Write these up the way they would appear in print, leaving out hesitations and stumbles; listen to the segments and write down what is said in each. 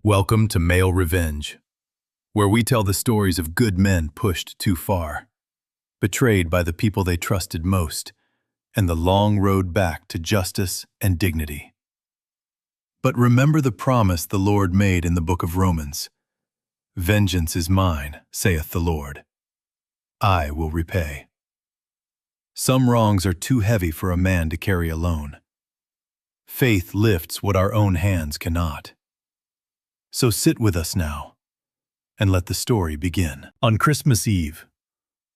Welcome to Male Revenge, where we tell the stories of good men pushed too far, betrayed by the people they trusted most, and the long road back to justice and dignity. But remember the promise the Lord made in the book of Romans. "Vengeance is mine, saith the Lord. I will repay." Some wrongs are too heavy for a man to carry alone. Faith lifts what our own hands cannot. So sit with us now, and let the story begin. On Christmas Eve,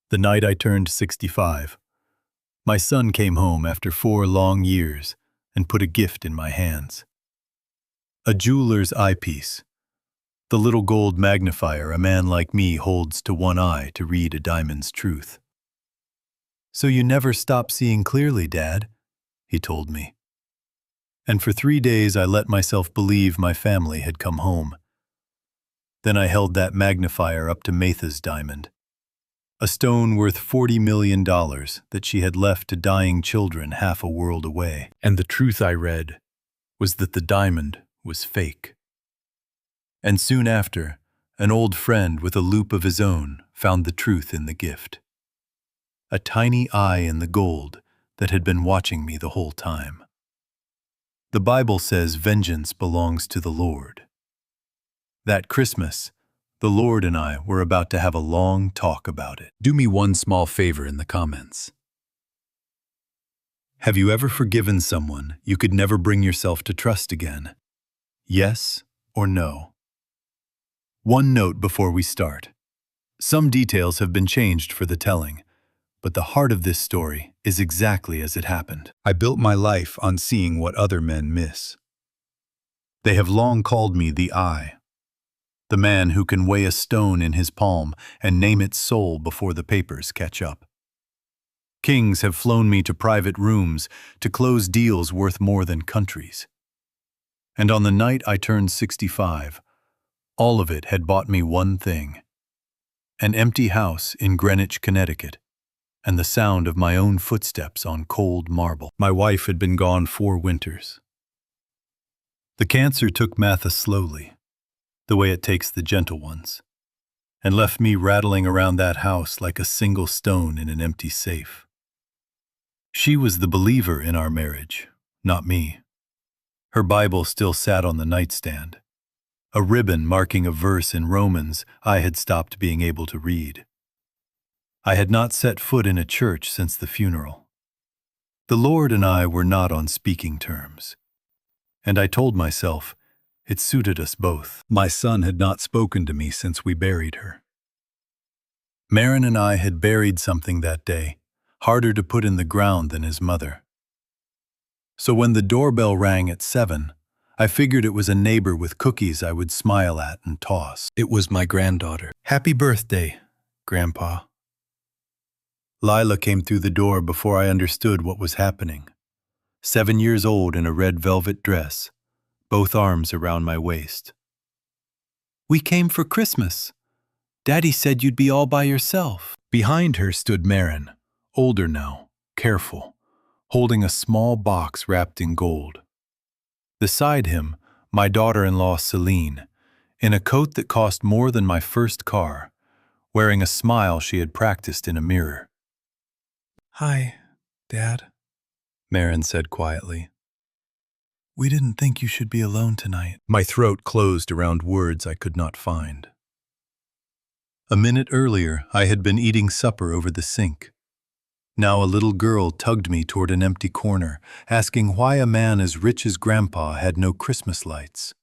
the night I turned 65, my son came home after 4 long years and put a gift in my hands. A jeweler's eyepiece, the little gold magnifier a man like me holds to one eye to read a diamond's truth. "So you never stop seeing clearly, Dad," he told me. And for 3 days I let myself believe my family had come home. Then I held that magnifier up to Matha's diamond, a stone worth $40 million that she had left to dying children half a world away. And the truth I read was that the diamond was fake. And soon after, an old friend with a loupe of his own found the truth in the gift. A tiny eye in the gold that had been watching me the whole time. The Bible says vengeance belongs to the Lord. That Christmas, the Lord and I were about to have a long talk about it. Do me one small favor in the comments. Have you ever forgiven someone you could never bring yourself to trust again? Yes or no? One note before we start. Some details have been changed for the telling, but the heart of this story is exactly as it happened. I built my life on seeing what other men miss. They have long called me the Eye, the man who can weigh a stone in his palm and name its soul before the papers catch up. Kings have flown me to private rooms to close deals worth more than countries. And on the night I turned 65, all of it had bought me one thing: an empty house in Greenwich, Connecticut, and the sound of my own footsteps on cold marble. My wife had been gone 4 winters. The cancer took Martha slowly, the way it takes the gentle ones, and left me rattling around that house like a single stone in an empty safe. She was the believer in our marriage, not me. Her Bible still sat on the nightstand, a ribbon marking a verse in Romans I had stopped being able to read. I had not set foot in a church since the funeral. The Lord and I were not on speaking terms, and I told myself it suited us both. My son had not spoken to me since we buried her. Marin and I had buried something that day, harder to put in the ground than his mother. So when the doorbell rang at 7, I figured it was a neighbor with cookies I would smile at and toss. It was my granddaughter. "Happy birthday, Grandpa." Lila came through the door before I understood what was happening. 7 years old in a red velvet dress, both arms around my waist. "We came for Christmas. Daddy said you'd be all by yourself." Behind her stood Marin, older now, careful, holding a small box wrapped in gold. Beside him, my daughter-in-law Celine, in a coat that cost more than my first car, wearing a smile she had practiced in a mirror. "Hi, Dad," Marin said quietly. "We didn't think you should be alone tonight." My throat closed around words I could not find. A minute earlier, I had been eating supper over the sink. Now a little girl tugged me toward an empty corner, asking why a man as rich as Grandpa had no Christmas lights.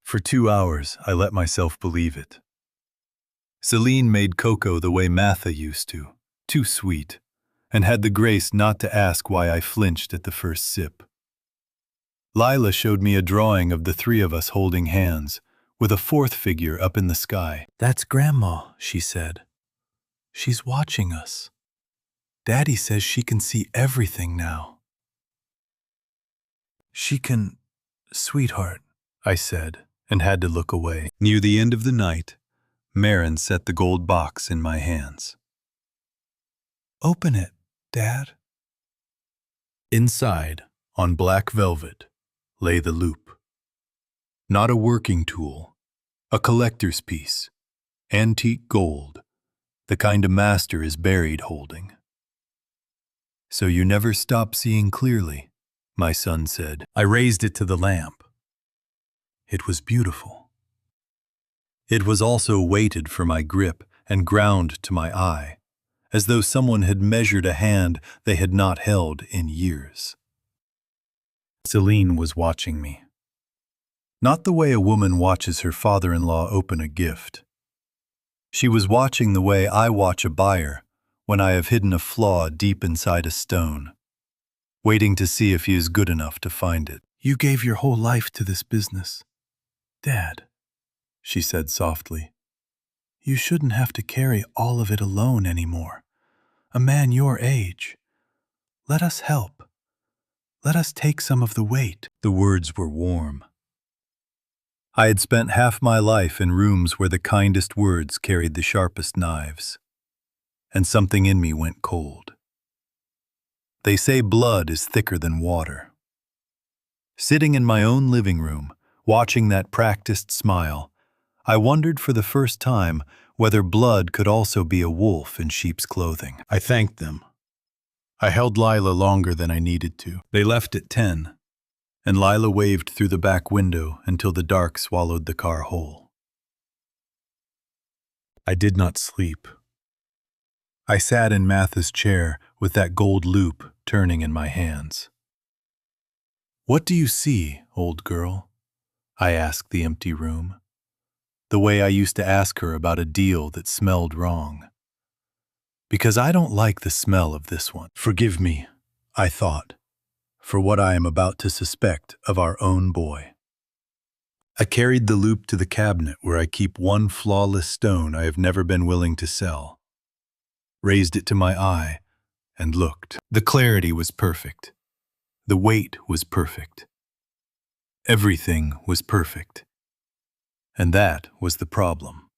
For 2 hours, I let myself believe it. Celine made cocoa the way Martha used to, too sweet, and had the grace not to ask why I flinched at the first sip. Lila showed me a drawing of the 3 of us holding hands, with a 4th figure up in the sky. "That's Grandma," she said. "She's watching us. Daddy says she can see everything now." "She can, sweetheart," I said, and had to look away. Near the end of the night, Marin set the gold box in my hands. "Open it, Dad." Inside, on black velvet, lay the loupe. Not a working tool, a collector's piece, antique gold, the kind a master is buried holding. So you never stop seeing clearly, my son said. I raised it to the lamp. It was beautiful. It was also weighted for my grip and ground to my eye, as though someone had measured a hand they had not held in years. Celine was watching me. Not the way a woman watches her father-in-law open a gift. She was watching the way I watch a buyer when I have hidden a flaw deep inside a stone, waiting to see if he is good enough to find it. You gave your whole life to this business. Dad, she said softly, you shouldn't have to carry all of it alone anymore. A man your age. Let us help. Let us take some of the weight. The words were warm. I had spent half my life in rooms where the kindest words carried the sharpest knives, and something in me went cold. They say blood is thicker than water. Sitting in my own living room, watching that practiced smile, I wondered for the first time whether blood could also be a wolf in sheep's clothing. I thanked them. I held Lila longer than I needed to. They left at 10, and Lila waved through the back window until the dark swallowed the car whole. I did not sleep. I sat in Martha's chair with that gold loupe turning in my hands. What do you see, old girl? I asked the empty room, the way I used to ask her about a deal that smelled wrong. Because I don't like the smell of this one. Forgive me, I thought, for what I am about to suspect of our own boy. I carried the loupe to the cabinet where I keep one flawless stone I have never been willing to sell, raised it to my eye, and looked. The clarity was perfect. The weight was perfect. Everything was perfect. And that was the problem.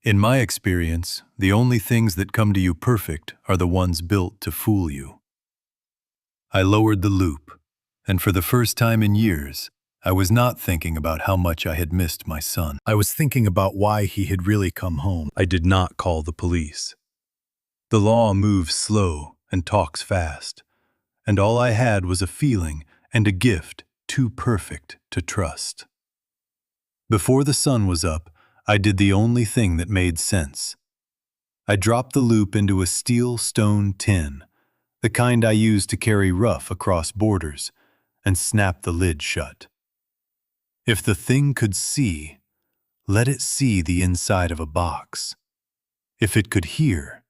In my experience, the only things that come to you perfect are the ones built to fool you. I lowered the loupe, and for the first time in years, I was not thinking about how much I had missed my son. I was thinking about why he had really come home. I did not call the police. The law moves slow and talks fast, and all I had was a feeling and a gift too perfect to trust. Before the sun was up, I did the only thing that made sense. I dropped the loupe into a steel stone tin, the kind I use to carry rough across borders, and snapped the lid shut. If the thing could see, let it see the inside of a box. If it could hear,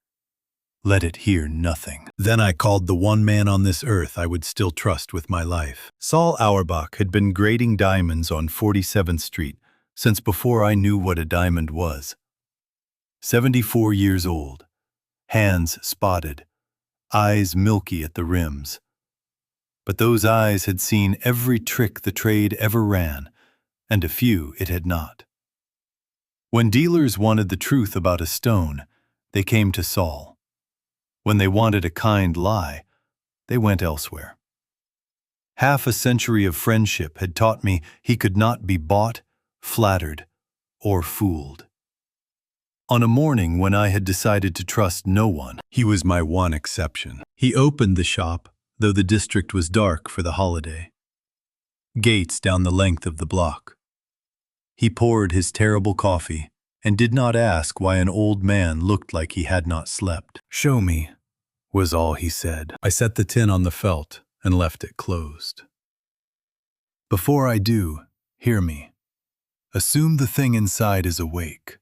let it hear nothing. Then I called the one man on this earth I would still trust with my life. Saul Auerbach had been grading diamonds on 47th Street since before I knew what a diamond was. 74 years old, hands spotted, eyes milky at the rims. But those eyes had seen every trick the trade ever ran, and a few it had not. When dealers wanted the truth about a stone, they came to Saul. When they wanted a kind lie, they went elsewhere. Half a century of friendship had taught me he could not be bought, flattered, or fooled. On a morning when I had decided to trust no one, he was my one exception. He opened the shop, though the district was dark for the holiday. Gates down the length of the block. He poured his terrible coffee and did not ask why an old man looked like he had not slept. "Show me," was all he said. I set the tin on the felt and left it closed. "Before I do, hear me. Assume the thing inside is awake.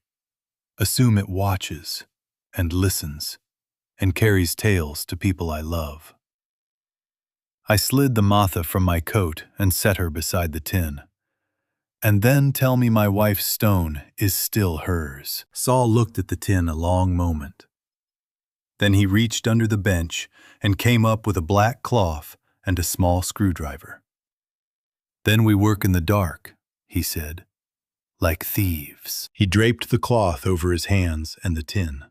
Assume it watches and listens and carries tales to people I love." I slid the matha from my coat and set her beside the tin. "And then tell me my wife's stone is still hers." Saul looked at the tin a long moment. Then he reached under the bench and came up with a black cloth and a small screwdriver. "Then we work in the dark," he said, "like thieves." He draped the cloth over his hands and the tin,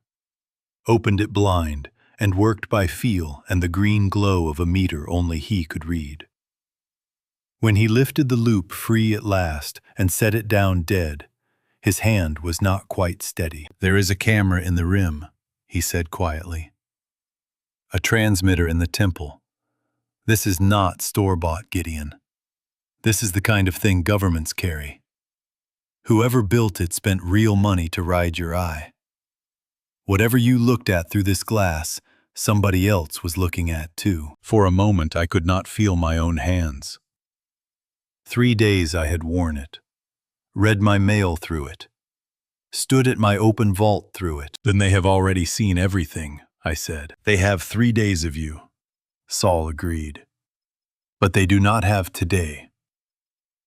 opened it blind, and worked by feel and the green glow of a meter only he could read. When he lifted the loop free at last and set it down dead, his hand was not quite steady. "There is a camera in the rim," he said quietly. "A transmitter in the temple. This is not store-bought, Gideon. This is the kind of thing governments carry. Whoever built it spent real money to ride your eye. Whatever you looked at through this glass, somebody else was looking at too." For a moment I could not feel my own hands. 3 days I had worn it, read my mail through it, stood at my open vault through it. "Then they have already seen everything," I said. "They have 3 days of you," Saul agreed. "But they do not have today.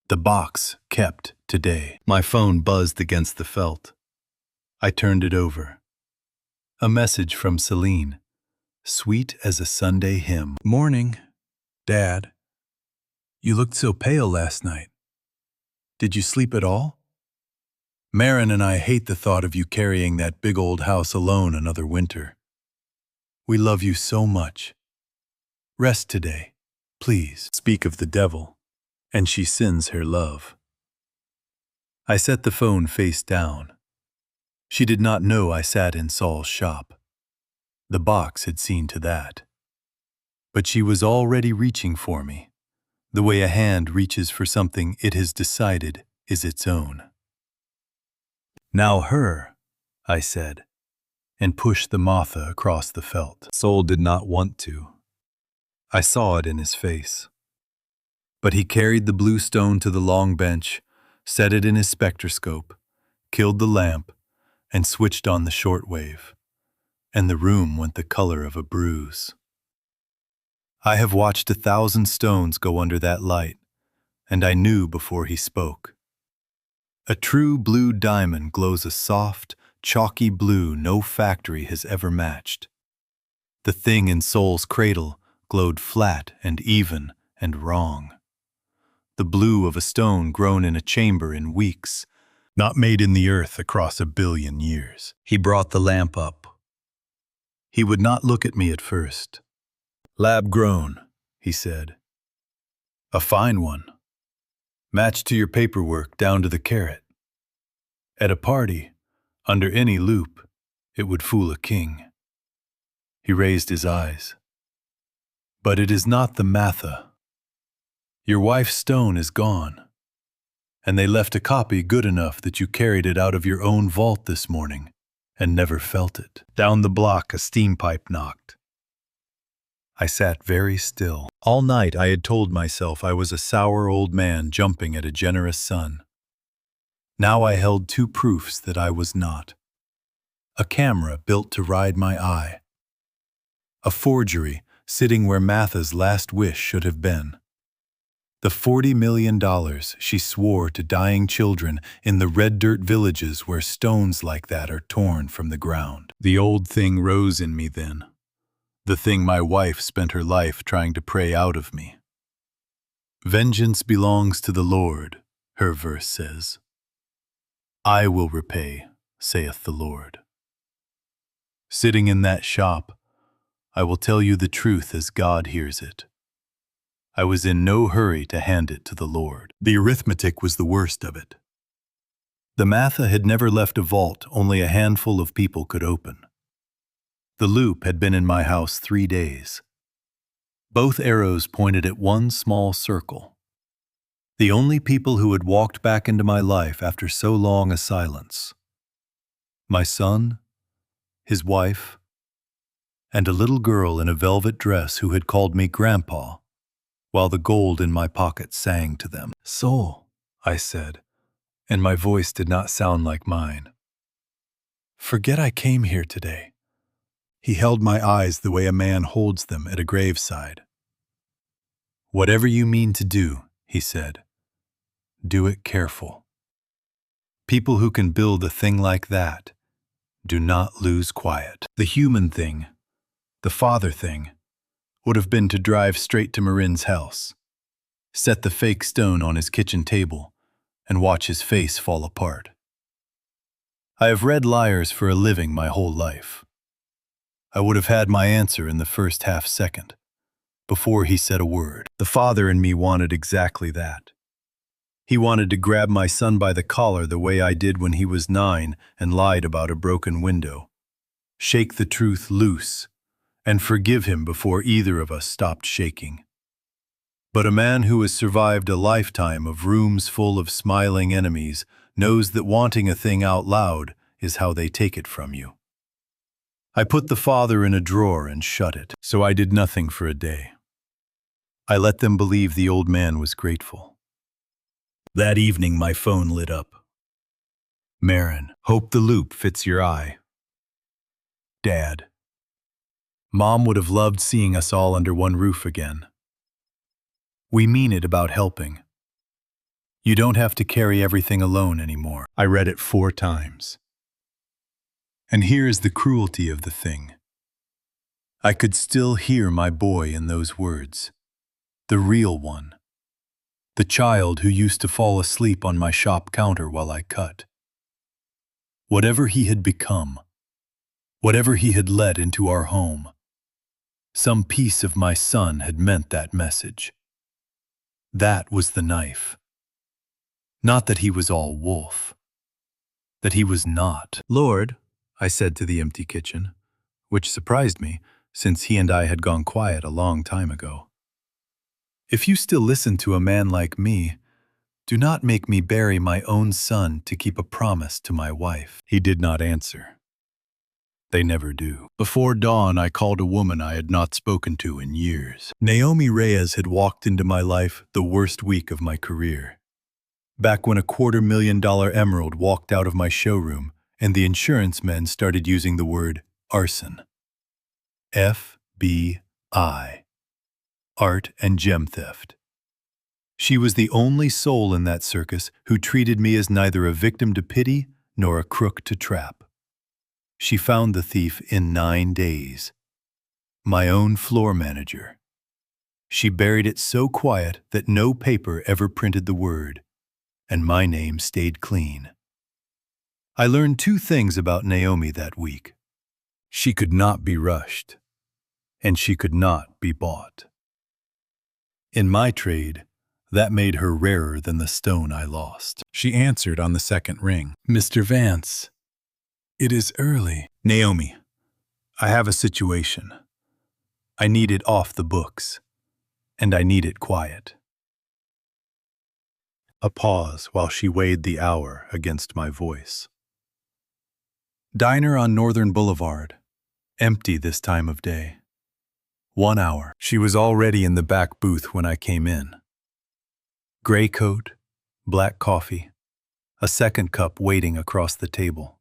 The box kept today." My phone buzzed against the felt. I turned it over. A message from Celine, sweet as a Sunday hymn. "Morning, Dad. You looked so pale last night. Did you sleep at all? Marin and I hate the thought of you carrying that big old house alone another winter. We love you so much. Rest today, please." Speak of the devil, and she sins her love. I set the phone face down. She did not know I sat in Saul's shop. The box had seen to that. But she was already reaching for me, the way a hand reaches for something it has decided is its own. "Now her," I said, and pushed the Martha across the felt. Saul did not want to. I saw it in his face. But he carried the blue stone to the long bench, set it in his spectroscope, killed the lamp, and switched on the shortwave, and the room went the color of a bruise. I have watched 1,000 stones go under that light, and I knew before he spoke. A true blue diamond glows a soft, chalky blue no factory has ever matched. The thing in Saul's cradle glowed flat and even and wrong. The blue of a stone grown in a chamber in weeks, not made in the earth across 1 billion years. He brought the lamp up. He would not look at me at first. "Lab grown," he said. "A fine one. Matched to your paperwork down to the carat. At a party, under any loupe, it would fool a king." He raised his eyes. "But it is not the Matha. Your wife's stone is gone, and they left a copy good enough that you carried it out of your own vault this morning and never felt it." Down the block a steam pipe knocked. I sat very still. All night I had told myself I was a sour old man jumping at a generous sun. Now I held 2 proofs that I was not. A camera built to ride my eye. A forgery sitting where Matha's last wish should have been. The $40 million she swore to dying children in the red dirt villages where stones like that are torn from the ground. The old thing rose in me then. The thing my wife spent her life trying to pray out of me. "Vengeance belongs to the Lord," her verse says. "I will repay, saith the Lord." Sitting in that shop, I will tell you the truth as God hears it. I was in no hurry to hand it to the Lord. The arithmetic was the worst of it. The Matha had never left a vault only a handful of people could open. The Loupe had been in my house 3 days. Both arrows pointed at one small circle. The only people who had walked back into my life after so long a silence. My son, his wife, and a little girl in a velvet dress who had called me Grandpa, while the gold in my pocket sang to them. "Saul," I said, and my voice did not sound like mine. "Forget I came here today." He held my eyes the way a man holds them at a graveside. "Whatever you mean to do," he said, "do it careful. People who can build a thing like that do not lose quiet." The human thing, the father thing, would have been to drive straight to Marin's house, set the fake stone on his kitchen table, and watch his face fall apart. I have read liars for a living my whole life. I would have had my answer in the first half second, before he said a word. The father in me wanted exactly that. He wanted to grab my son by the collar the way I did when he was 9 and lied about a broken window, shake the truth loose, and forgive him before either of us stopped shaking. But a man who has survived a lifetime of rooms full of smiling enemies knows that wanting a thing out loud is how they take it from you. I put the father in a drawer and shut it, so I did nothing for a day. I let them believe the old man was grateful. That evening my phone lit up. Marin, hope the loupe fits your eye. Dad. Mom would have loved seeing us all under one roof again. We mean it about helping. You don't have to carry everything alone anymore. I read it 4 times. And here is the cruelty of the thing. I could still hear my boy in those words. The real one. The child who used to fall asleep on my shop counter while I cut. Whatever he had become, whatever he had let into our home, some piece of my son had meant that message. That was the knife. Not that he was all wolf. That he was not. Lord, I said to the empty kitchen, which surprised me, since he and I had gone quiet a long time ago. If you still listen to a man like me, do not make me bury my own son to keep a promise to my wife. He did not answer. They never do. Before dawn, I called a woman I had not spoken to in years. Naomi Reyes had walked into my life the worst week of my career. Back when a $250,000 emerald walked out of my showroom and the insurance men started using the word arson. FBI. Art and gem theft. She was the only soul in that circus who treated me as neither a victim to pity nor a crook to trap. She found the thief in 9 days. My own floor manager. She buried it so quiet that no paper ever printed the word, and my name stayed clean. I learned 2 things about Naomi that week. She could not be rushed, and she could not be bought. In my trade, that made her rarer than the stone I lost. She answered on the second ring. Mr. Vance, it is early. Naomi, I have a situation. I need it off the books, and I need it quiet. A pause while she weighed the hour against my voice. Diner on Northern Boulevard, empty this time of day. 1 hour. She was already in the back booth when I came in. Gray coat, black coffee, a second cup waiting across the table.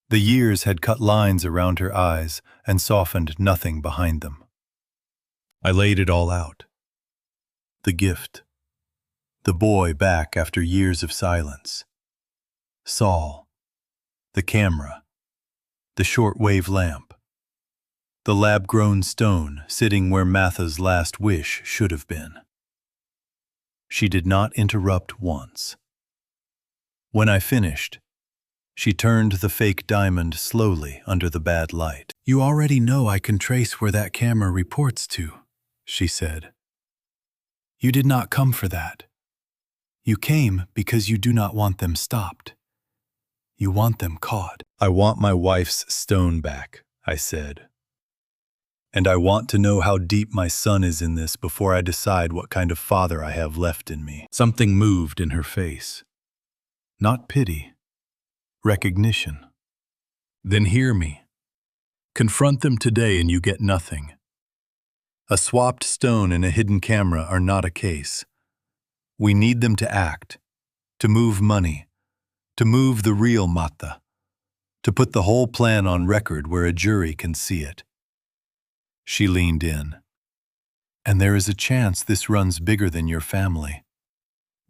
The years had cut lines around her eyes and softened nothing behind them. I laid it all out. The gift. The boy back after years of silence. Saul. The camera. The shortwave lamp. The lab-grown stone sitting where Matha's last wish should have been. She did not interrupt once. When I finished, she turned the fake diamond slowly under the bad light. You already know I can trace where that camera reports to, she said. You did not come for that. You came because you do not want them stopped. You want them caught. I want my wife's stone back, I said. And I want to know how deep my son is in this before I decide what kind of father I have left in me. Something moved in her face. Not pity. Recognition. Then hear me. Confront them today and you get nothing. A swapped stone and a hidden camera are not a case. We need them to act, to move money, to move the real Matha, to put the whole plan on record where a jury can see it. She leaned in. And there is a chance this runs bigger than your family.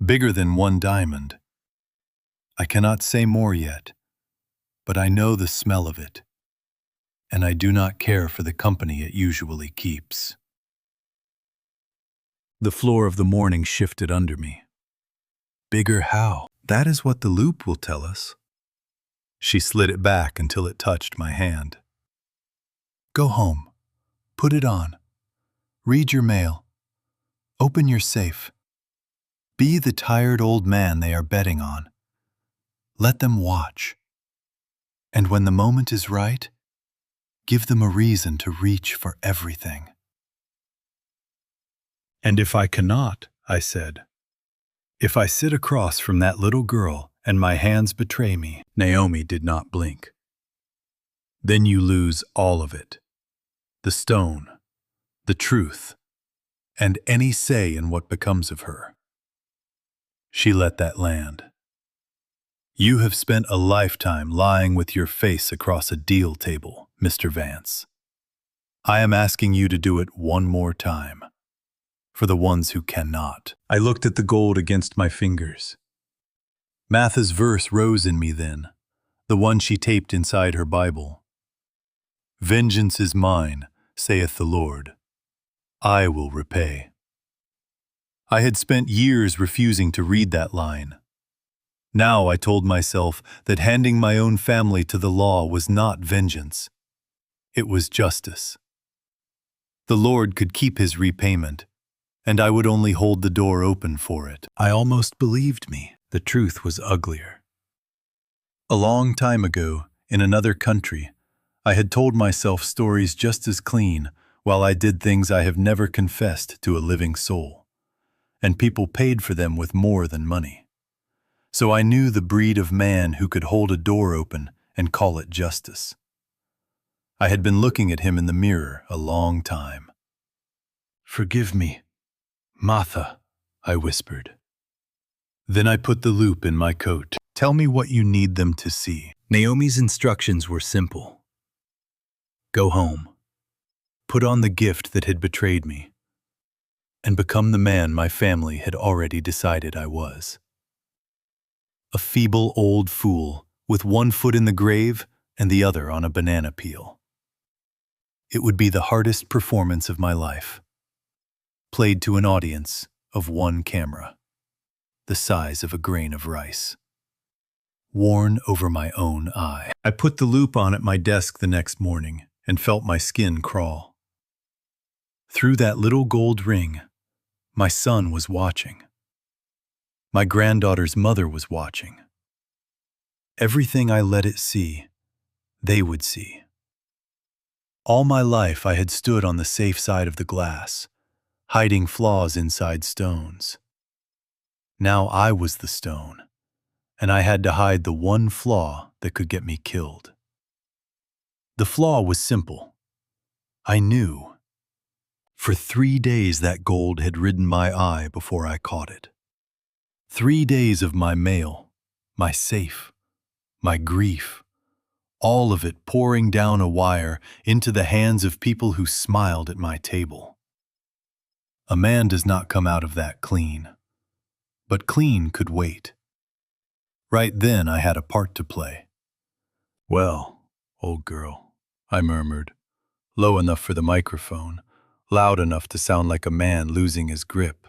Bigger than 1 diamond. I cannot say more yet, but I know the smell of it. And I do not care for the company it usually keeps. The floor of the morning shifted under me. Bigger how? That is what the loupe will tell us. She slid it back until it touched my hand. Go home. Put it on. Read your mail. Open your safe. Be the tired old man they are betting on. Let them watch. And when the moment is right, give them a reason to reach for everything. And if I cannot, I said, if I sit across from that little girl and my hands betray me, Naomi did not blink. Then you lose all of it. The stone, the truth, and any say in what becomes of her. She let that land. You have spent a lifetime lying with your face across a deal table, Mr. Vance. I am asking you to do it one more time. For the ones who cannot. I looked at the gold against my fingers. Martha's verse rose in me then, the one she taped inside her Bible. Vengeance is mine, saith the Lord. I will repay. I had spent years refusing to read that line. Now I told myself that handing my own family to the law was not vengeance. It was justice. The Lord could keep his repayment, and I would only hold the door open for it. I almost believed me. The truth was uglier. A long time ago, in another country, I had told myself stories just as clean while I did things I have never confessed to a living soul, and people paid for them with more than money. So I knew the breed of man who could hold a door open and call it justice. I had been looking at him in the mirror a long time. Forgive me, Martha, I whispered. Then I put the loupe in my coat. Tell me what you need them to see. Naomi's instructions were simple. Go home. Put on the gift that had betrayed me, and become the man my family had already decided I was. A feeble old fool with one foot in the grave and the other on a banana peel. It would be the hardest performance of my life. Played to an audience of one camera, the size of a grain of rice. Worn over my own eye. I put the loupe on at my desk the next morning and felt my skin crawl. Through that little gold ring, my son was watching. My granddaughter's mother was watching. Everything I let it see, they would see. All my life I had stood on the safe side of the glass, hiding flaws inside stones. Now I was the stone, and I had to hide the one flaw that could get me killed. The flaw was simple. I knew. For 3 days that gold had ridden my eye before I caught it. 3 days of my mail, my safe, my grief, all of it pouring down a wire into the hands of people who smiled at my table. A man does not come out of that clean, but clean could wait. Right then I had a part to play. Well, old girl, I murmured, low enough for the microphone, loud enough to sound like a man losing his grip.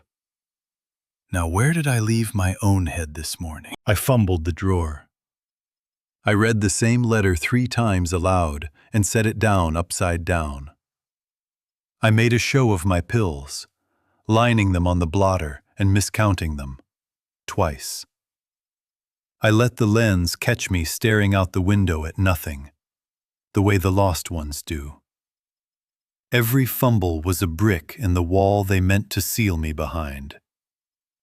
Now where did I leave my own head this morning? I fumbled the drawer. I read the same letter 3 times aloud and set it down upside down. I made a show of my pills, lining them on the blotter and miscounting them, twice. I let the lens catch me staring out the window at nothing, the way the lost ones do. Every fumble was a brick in the wall they meant to seal me behind,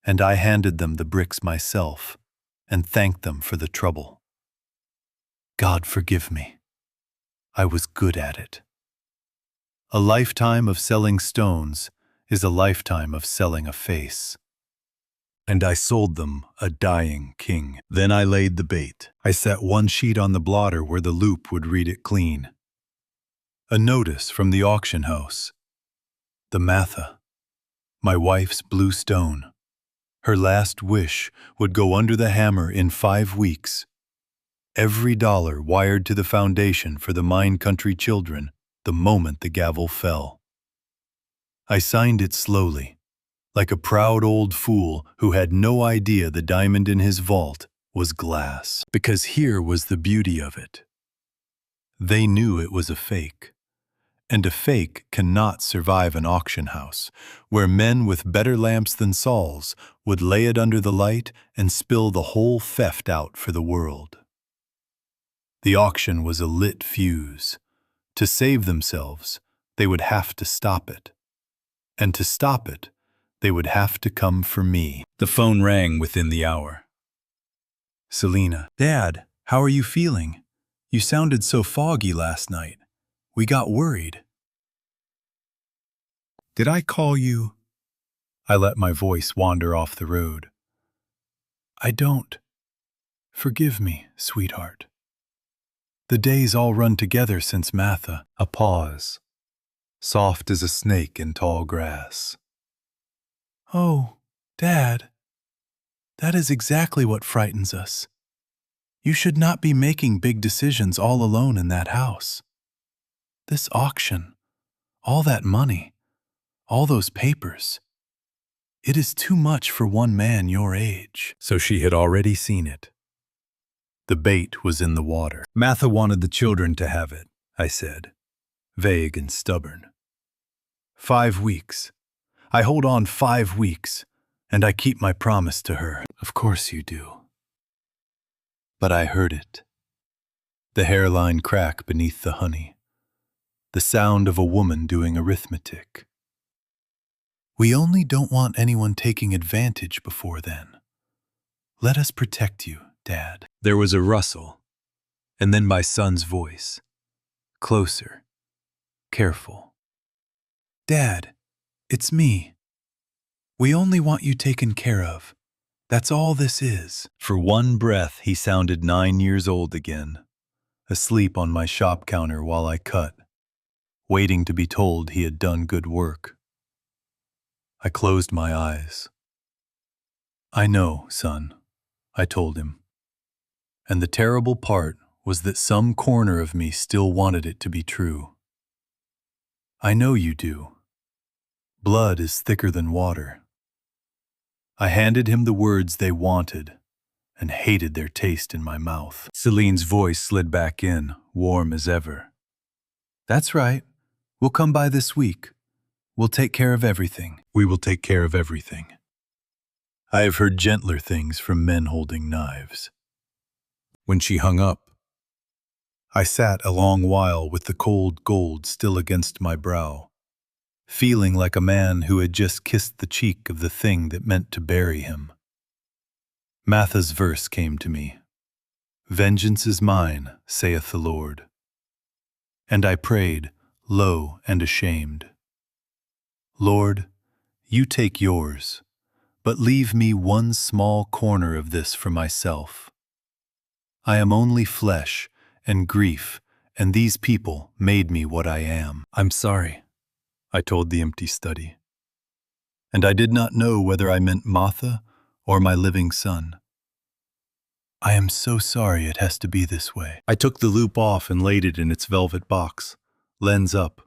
and I handed them the bricks myself and thanked them for the trouble. God forgive me. I was good at it. A lifetime of selling stones is a lifetime of selling a face. And I sold them a dying king. Then I laid the bait. I set one sheet on the blotter where the loupe would read it clean. A notice from the auction house. The Martha, my wife's blue stone. Her last wish would go under the hammer in 5 weeks. Every dollar wired to the foundation for the Mine Country children the moment the gavel fell. I signed it slowly, like a proud old fool who had no idea the diamond in his vault was glass. Because here was the beauty of it. They knew it was a fake, And a fake cannot survive an auction house, where men with better lamps than Saul's would lay it under the light and spill the whole theft out for the world. The auction was a lit fuse. To save themselves, they would have to stop it. And to stop it, they would have to come for me. The phone rang within the hour. Selena. Dad, how are you feeling? You sounded so foggy last night. We got worried. Did I call you? I let my voice wander off the road. I don't. Forgive me, sweetheart. The days all run together since Martha. A pause. Soft as a snake in tall grass. Oh, Dad. That is exactly what frightens us. You should not be making big decisions all alone in that house. This auction, all that money, all those papers. It is too much for one man your age. So she had already seen it. The bait was in the water. Martha wanted the children to have it, I said, vague and stubborn. 5 weeks. I hold on 5 weeks, and I keep my promise to her. Of course you do. But I heard it. The hairline crack beneath the honey. The sound of a woman doing arithmetic. We only don't want anyone taking advantage before then. Let us protect you, Dad. There was a rustle, and then my son's voice. Closer. Careful. Dad, it's me. We only want you taken care of. That's all this is. For one breath, he sounded 9 years old again, asleep on my shop counter while I cut, waiting to be told he had done good work. I closed my eyes. I know, son, I told him. And the terrible part was that some corner of me still wanted it to be true. I know you do. Blood is thicker than water. I handed him the words they wanted and hated their taste in my mouth. Celine's voice slid back in, warm as ever. That's right. We'll come by this week. We'll take care of everything. We will take care of everything. I have heard gentler things from men holding knives. When she hung up, I sat a long while with the cold gold still against my brow, feeling like a man who had just kissed the cheek of the thing that meant to bury him. Martha's verse came to me. Vengeance is mine, saith the Lord. And I prayed, low and ashamed. Lord, you take yours, but leave me one small corner of this for myself. I am only flesh and grief, and these people made me what I am. I'm sorry, I told the empty study. And I did not know whether I meant Martha or my living son. I am so sorry it has to be this way. I took the loupe off and laid it in its velvet box, lens up,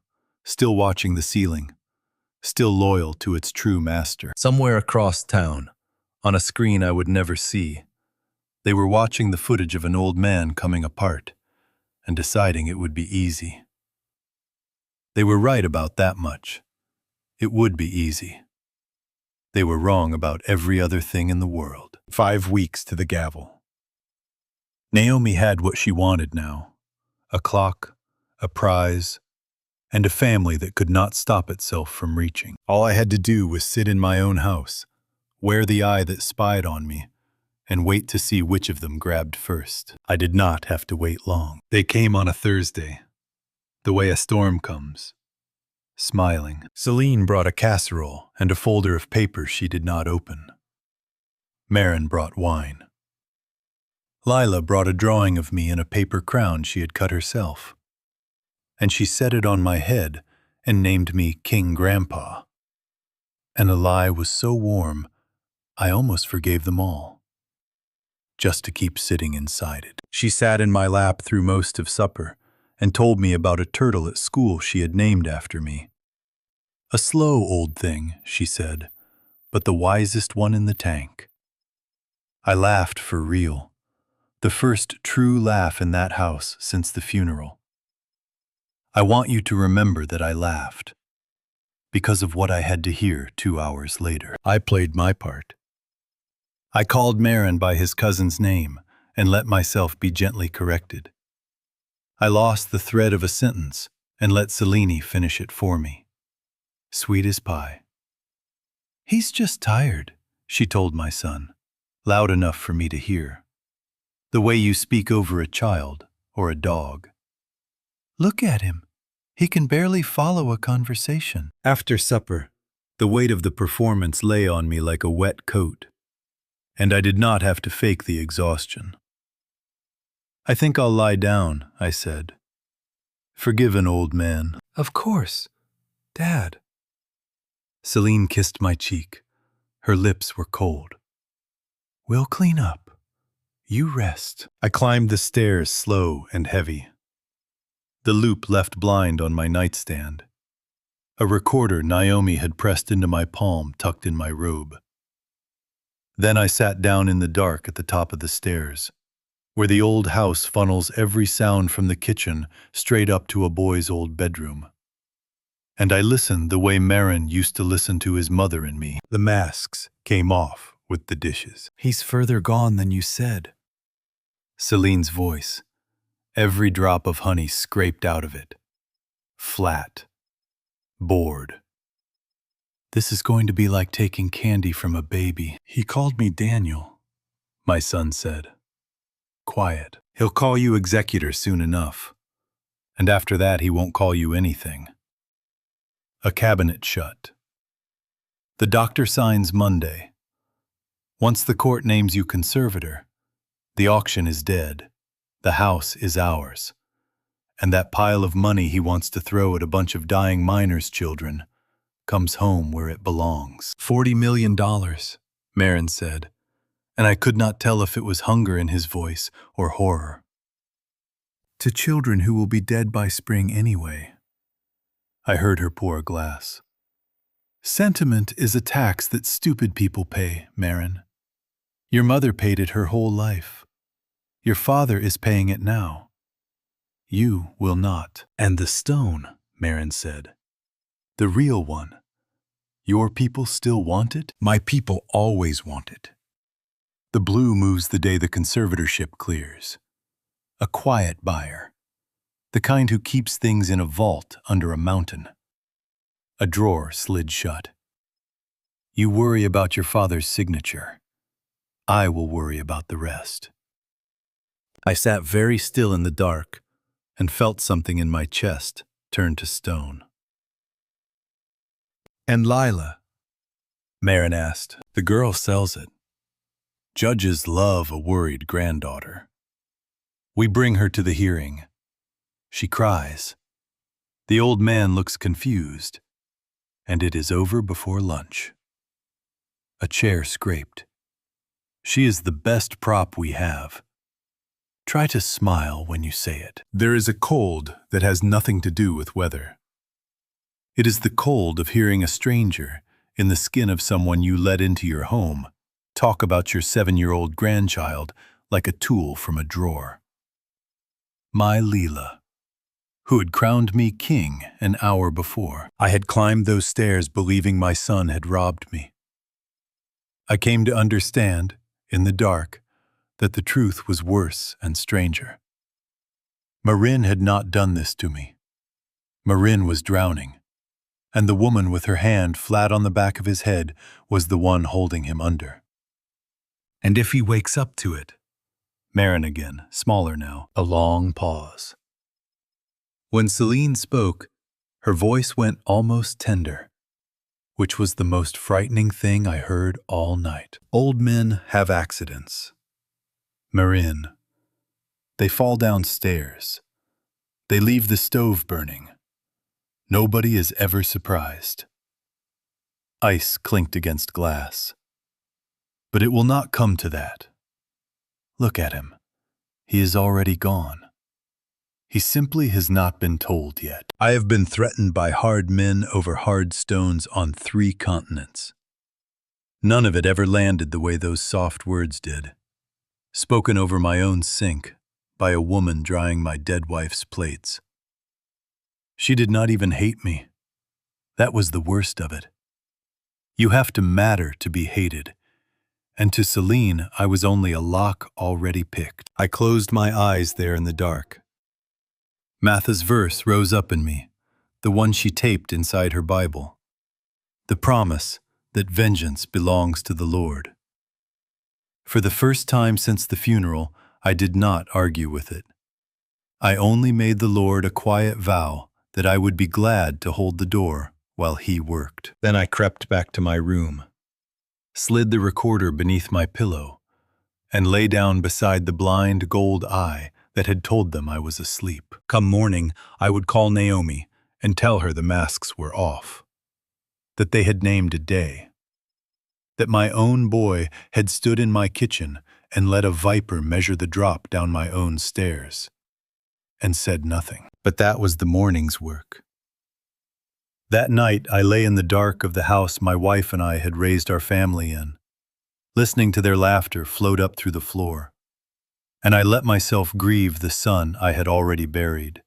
still watching the ceiling, still loyal to its true master. Somewhere across town, on a screen I would never see, they were watching the footage of an old man coming apart and deciding it would be easy. They were right about that much. It would be easy. They were wrong about every other thing in the world. 5 weeks to the gavel. Naomi had what she wanted now. A clock, a prize, and a family that could not stop itself from reaching. All I had to do was sit in my own house, wear the eye that spied on me, and wait to see which of them grabbed first. I did not have to wait long. They came on a Thursday, the way a storm comes, smiling. Celine brought a casserole and a folder of papers she did not open. Marin brought wine. Lila brought a drawing of me in a paper crown she had cut herself, and she set it on my head and named me King Grandpa. And a lie was so warm, I almost forgave them all, just to keep sitting inside it. She sat in my lap through most of supper and told me about a turtle at school she had named after me. A slow old thing, she said, but the wisest one in the tank. I laughed for real, the first true laugh in that house since the funeral. I want you to remember that I laughed because of what I had to hear 2 hours later. I played my part. I called Marin by his cousin's name and let myself be gently corrected. I lost the thread of a sentence and let Selene finish it for me. Sweet as pie. He's just tired, she told my son, loud enough for me to hear. The way you speak over a child or a dog. Look at him. He can barely follow a conversation. After supper, the weight of the performance lay on me like a wet coat, and I did not have to fake the exhaustion. I think I'll lie down, I said. Forgive an old man. Of course, Dad. Selene kissed my cheek. Her lips were cold. We'll clean up. You rest. I climbed the stairs slow and heavy. The loupe left blind on my nightstand. A recorder Naomi had pressed into my palm tucked in my robe. Then I sat down in the dark at the top of the stairs, where the old house funnels every sound from the kitchen straight up to a boy's old bedroom. And I listened the way Marin used to listen to his mother and me. The masks came off with the dishes. He's further gone than you said. Celine's voice, every drop of honey scraped out of it. Flat. Bored. This is going to be like taking candy from a baby. He called me Daniel, my son said. Quiet. He'll call you executor soon enough. And after that, he won't call you anything. A cabinet shut. The doctor signs Monday. Once the court names you conservator, the auction is dead. The house is ours. And that pile of money he wants to throw at a bunch of dying miners' children comes home where it belongs. $40 million, Marin said, and I could not tell if it was hunger in his voice or horror. To children who will be dead by spring anyway. I heard her pour a glass. Sentiment is a tax that stupid people pay, Marin. Your mother paid it her whole life. Your father is paying it now. You will not. And the stone, Marin said. The real one. Your people still want it? My people always want it. The blue moves the day the conservatorship clears. A quiet buyer. The kind who keeps things in a vault under a mountain. A drawer slid shut. You worry about your father's signature. I will worry about the rest. I sat very still in the dark and felt something in my chest turn to stone. And Lila? Marin asked. The girl sells it. Judges love a worried granddaughter. We bring her to the hearing. She cries. The old man looks confused, and it is over before lunch. A chair scraped. She is the best prop we have. Try to smile when you say it. There is a cold that has nothing to do with weather. It is the cold of hearing a stranger, in the skin of someone you let into your home, talk about your 7-year-old grandchild like a tool from a drawer. My Leela, who had crowned me king an hour before. I had climbed those stairs believing my son had robbed me. I came to understand, in the dark, that the truth was worse and stranger. Marin had not done this to me. Marin was drowning, and the woman with her hand flat on the back of his head was the one holding him under. And if he wakes up to it? Marin again, smaller now, a long pause. When Selene spoke, her voice went almost tender, which was the most frightening thing I heard all night. Old men have accidents. Marin. They fall downstairs. They leave the stove burning. Nobody is ever surprised. Ice clinked against glass. But it will not come to that. Look at him. He is already gone. He simply has not been told yet. I have been threatened by hard men over hard stones on 3 continents. None of it ever landed the way those soft words did. Spoken over my own sink by a woman drying my dead wife's plates. She did not even hate me. That was the worst of it. You have to matter to be hated. And to Celine, I was only a lock already picked. I closed my eyes there in the dark. Martha's verse rose up in me, the one she taped inside her Bible. The promise that vengeance belongs to the Lord. For the first time since the funeral, I did not argue with it. I only made the Lord a quiet vow that I would be glad to hold the door while he worked. Then I crept back to my room, slid the recorder beneath my pillow, and lay down beside the blind gold eye that had told them I was asleep. Come morning, I would call Naomi and tell her the masks were off, that they had named a day, that my own boy had stood in my kitchen and let a viper measure the drop down my own stairs, and said nothing. But that was the morning's work. That night I lay in the dark of the house my wife and I had raised our family in, listening to their laughter float up through the floor, and I let myself grieve the son I had already buried,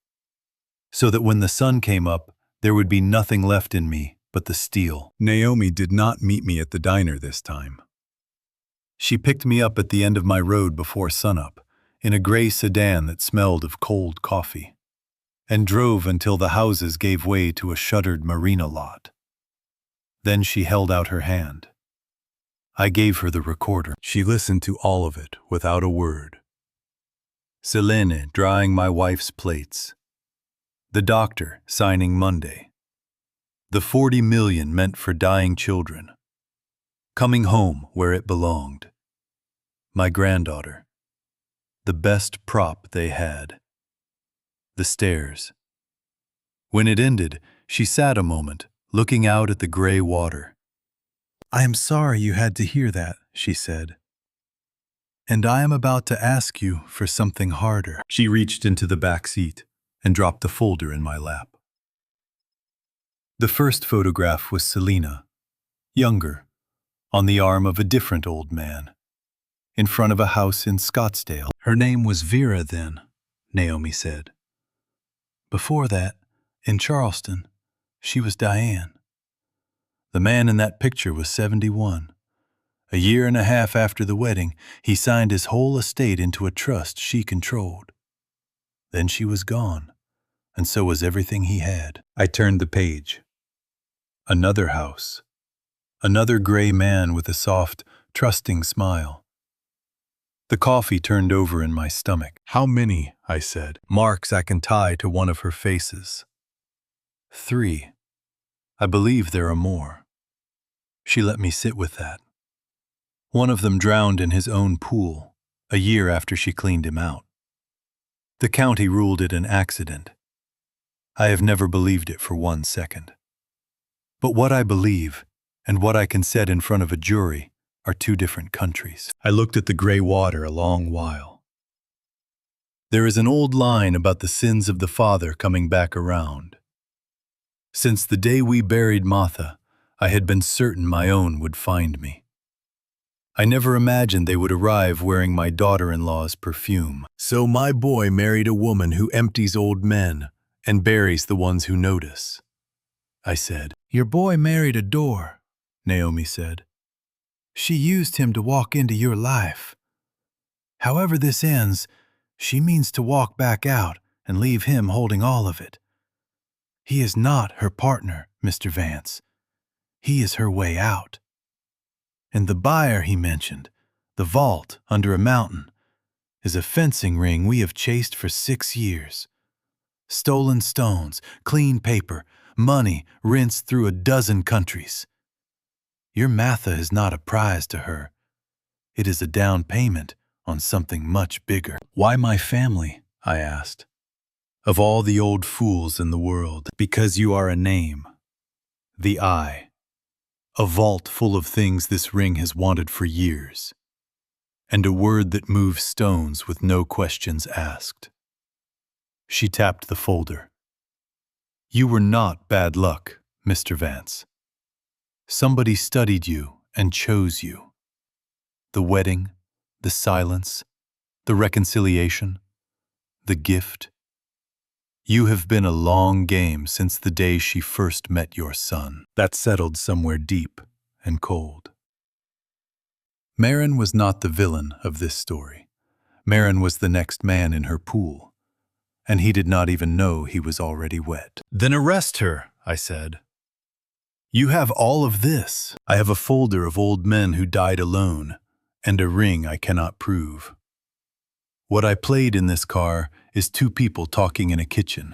so that when the sun came up, there would be nothing left in me but the steel. Naomi did not meet me at the diner this time. She picked me up at the end of my road before sunup, in a gray sedan that smelled of cold coffee, and drove until the houses gave way to a shuttered marina lot. Then she held out her hand. I gave her the recorder. She listened to all of it without a word. Selene drying my wife's plates. The doctor signing Monday. The 40 million meant for dying children. Coming home where it belonged. My granddaughter. The best prop they had. The stairs. When it ended, she sat a moment, looking out at the gray water. I am sorry you had to hear that, she said. And I am about to ask you for something harder. She reached into the back seat and dropped the folder in my lap. The first photograph was Selena, younger, on the arm of a different old man, in front of a house in Scottsdale. Her name was Vera then, Naomi said. Before that, in Charleston, she was Diane. The man in that picture was 71. A year and a half after the wedding, he signed his whole estate into a trust she controlled. Then she was gone, and so was everything he had. I turned the page. Another house. Another gray man with a soft, trusting smile. The coffee turned over in my stomach. How many, I said, marks I can tie to one of her faces? 3. I believe there are more. She let me sit with that. One of them drowned in his own pool, a year after she cleaned him out. The county ruled it an accident. I have never believed it for 1 second. But what I believe, and what I can set in front of a jury, are 2 different countries. I looked at the gray water a long while. There is an old line about the sins of the father coming back around. Since the day we buried Martha, I had been certain my own would find me. I never imagined they would arrive wearing my daughter-in-law's perfume. So my boy married a woman who empties old men and buries the ones who notice. I said. Your boy married a door, Naomi said. She used him to walk into your life. However this ends, she means to walk back out and leave him holding all of it. He is not her partner, Mr. Vance. He is her way out. And the buyer he mentioned, the vault under a mountain, is a fencing ring we have chased for 6 years. Stolen stones, clean paper, money rinsed through a dozen countries. Your Martha is not a prize to her. It is a down payment on something much bigger. Why my family? I asked. Of all the old fools in the world. Because you are a name. The eye. A vault full of things this ring has wanted for years. And a word that moves stones with no questions asked. She tapped the folder. You were not bad luck, Mr. Vance. Somebody studied you and chose you. The wedding, the silence, the reconciliation, the gift. You have been a long game since the day she first met your son. That settled somewhere deep and cold. Marin was not the villain of this story. Marin was the next man in her pool, and he did not even know he was already wet. Then arrest her, I said. You have all of this. I have a folder of old men who died alone, and a ring I cannot prove. What I played in this car is two people talking in a kitchen.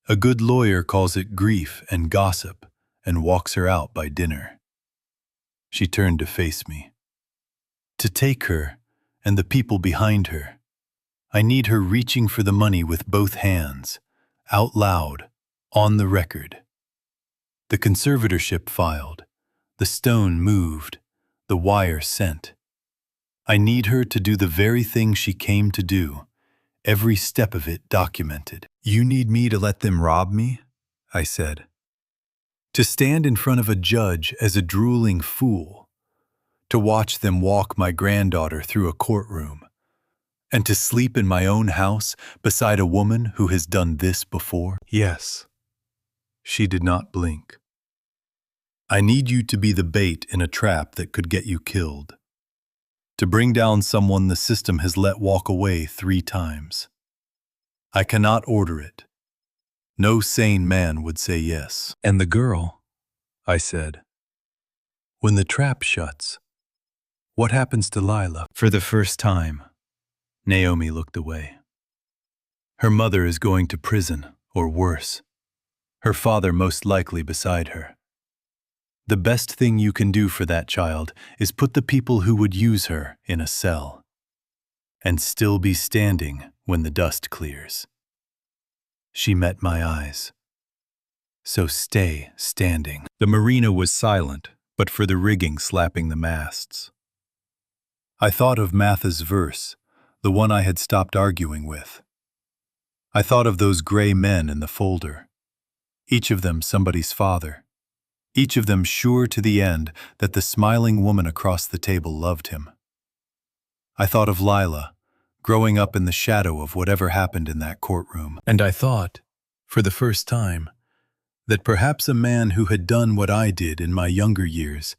A good lawyer calls it grief and gossip and walks her out by dinner. She turned to face me. To take her and the people behind her, I need her reaching for the money with both hands, out loud, on the record. The conservatorship filed, the stone moved, the wire sent. I need her to do the very thing she came to do, every step of it documented. You need me to let them rob me? I said. To stand in front of a judge as a drooling fool, to watch them walk my granddaughter through a courtroom, and to sleep in my own house beside a woman who has done this before? Yes. She did not blink. I need you to be the bait in a trap that could get you killed. To bring down someone the system has let walk away 3 times. I cannot order it. No sane man would say yes. And the girl, I said. When the trap shuts, what happens to Lila? For the first time, Naomi looked away. Her mother is going to prison, or worse. Her father most likely beside her. The best thing you can do for that child is put the people who would use her in a cell, and still be standing when the dust clears. She met my eyes. So stay standing. The marina was silent, but for the rigging slapping the masts. I thought of Martha's verse, the one I had stopped arguing with. I thought of those gray men in the folder, each of them somebody's father. Each of them sure to the end that the smiling woman across the table loved him. I thought of Lila, growing up in the shadow of whatever happened in that courtroom. And I thought, for the first time, that perhaps a man who had done what I did in my younger years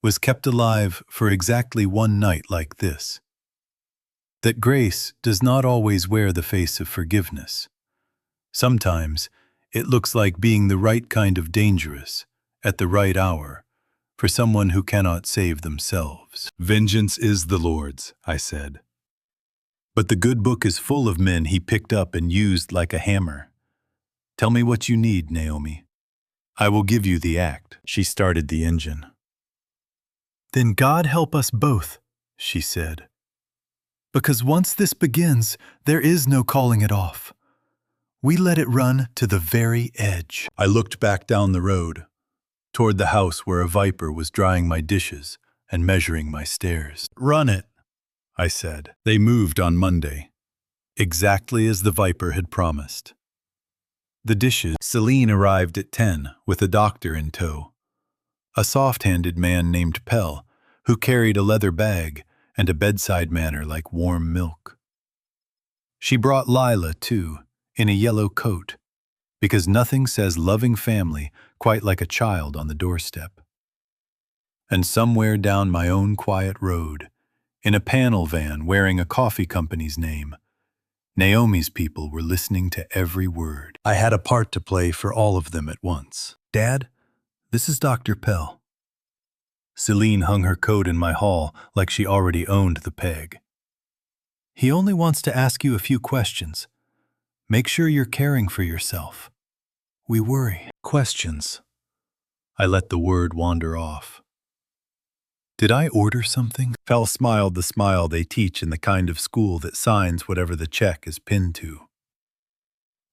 was kept alive for exactly one night like this. That grace does not always wear the face of forgiveness. Sometimes it looks like being the right kind of dangerous, at the right hour, for someone who cannot save themselves. Vengeance is the Lord's, I said. But the good book is full of men he picked up and used like a hammer. Tell me what you need, Naomi. I will give you the act. She started the engine. Then God help us both, she said. Because once this begins, there is no calling it off. We let it run to the very edge. I looked back down the road, toward the house where a viper was drying my dishes and measuring my stairs. Run it, I said. They moved on Monday, exactly as the viper had promised. The dishes. Celine arrived at 10 with a doctor in tow. A soft-handed man named Pell, who carried a leather bag and a bedside manner like warm milk. She brought Lila, too, in a yellow coat, because nothing says loving family quite like a child on the doorstep. And somewhere down my own quiet road, in a panel van wearing a coffee company's name, Naomi's people were listening to every word. I had a part to play for all of them at once. Dad, this is Dr. Pell. Celine hung her coat in my hall like she already owned the peg. He only wants to ask you a few questions. Make sure you're caring for yourself. We worry. Questions. I let the word wander off. Did I order something? Pell smiled the smile they teach in the kind of school that signs whatever the check is pinned to.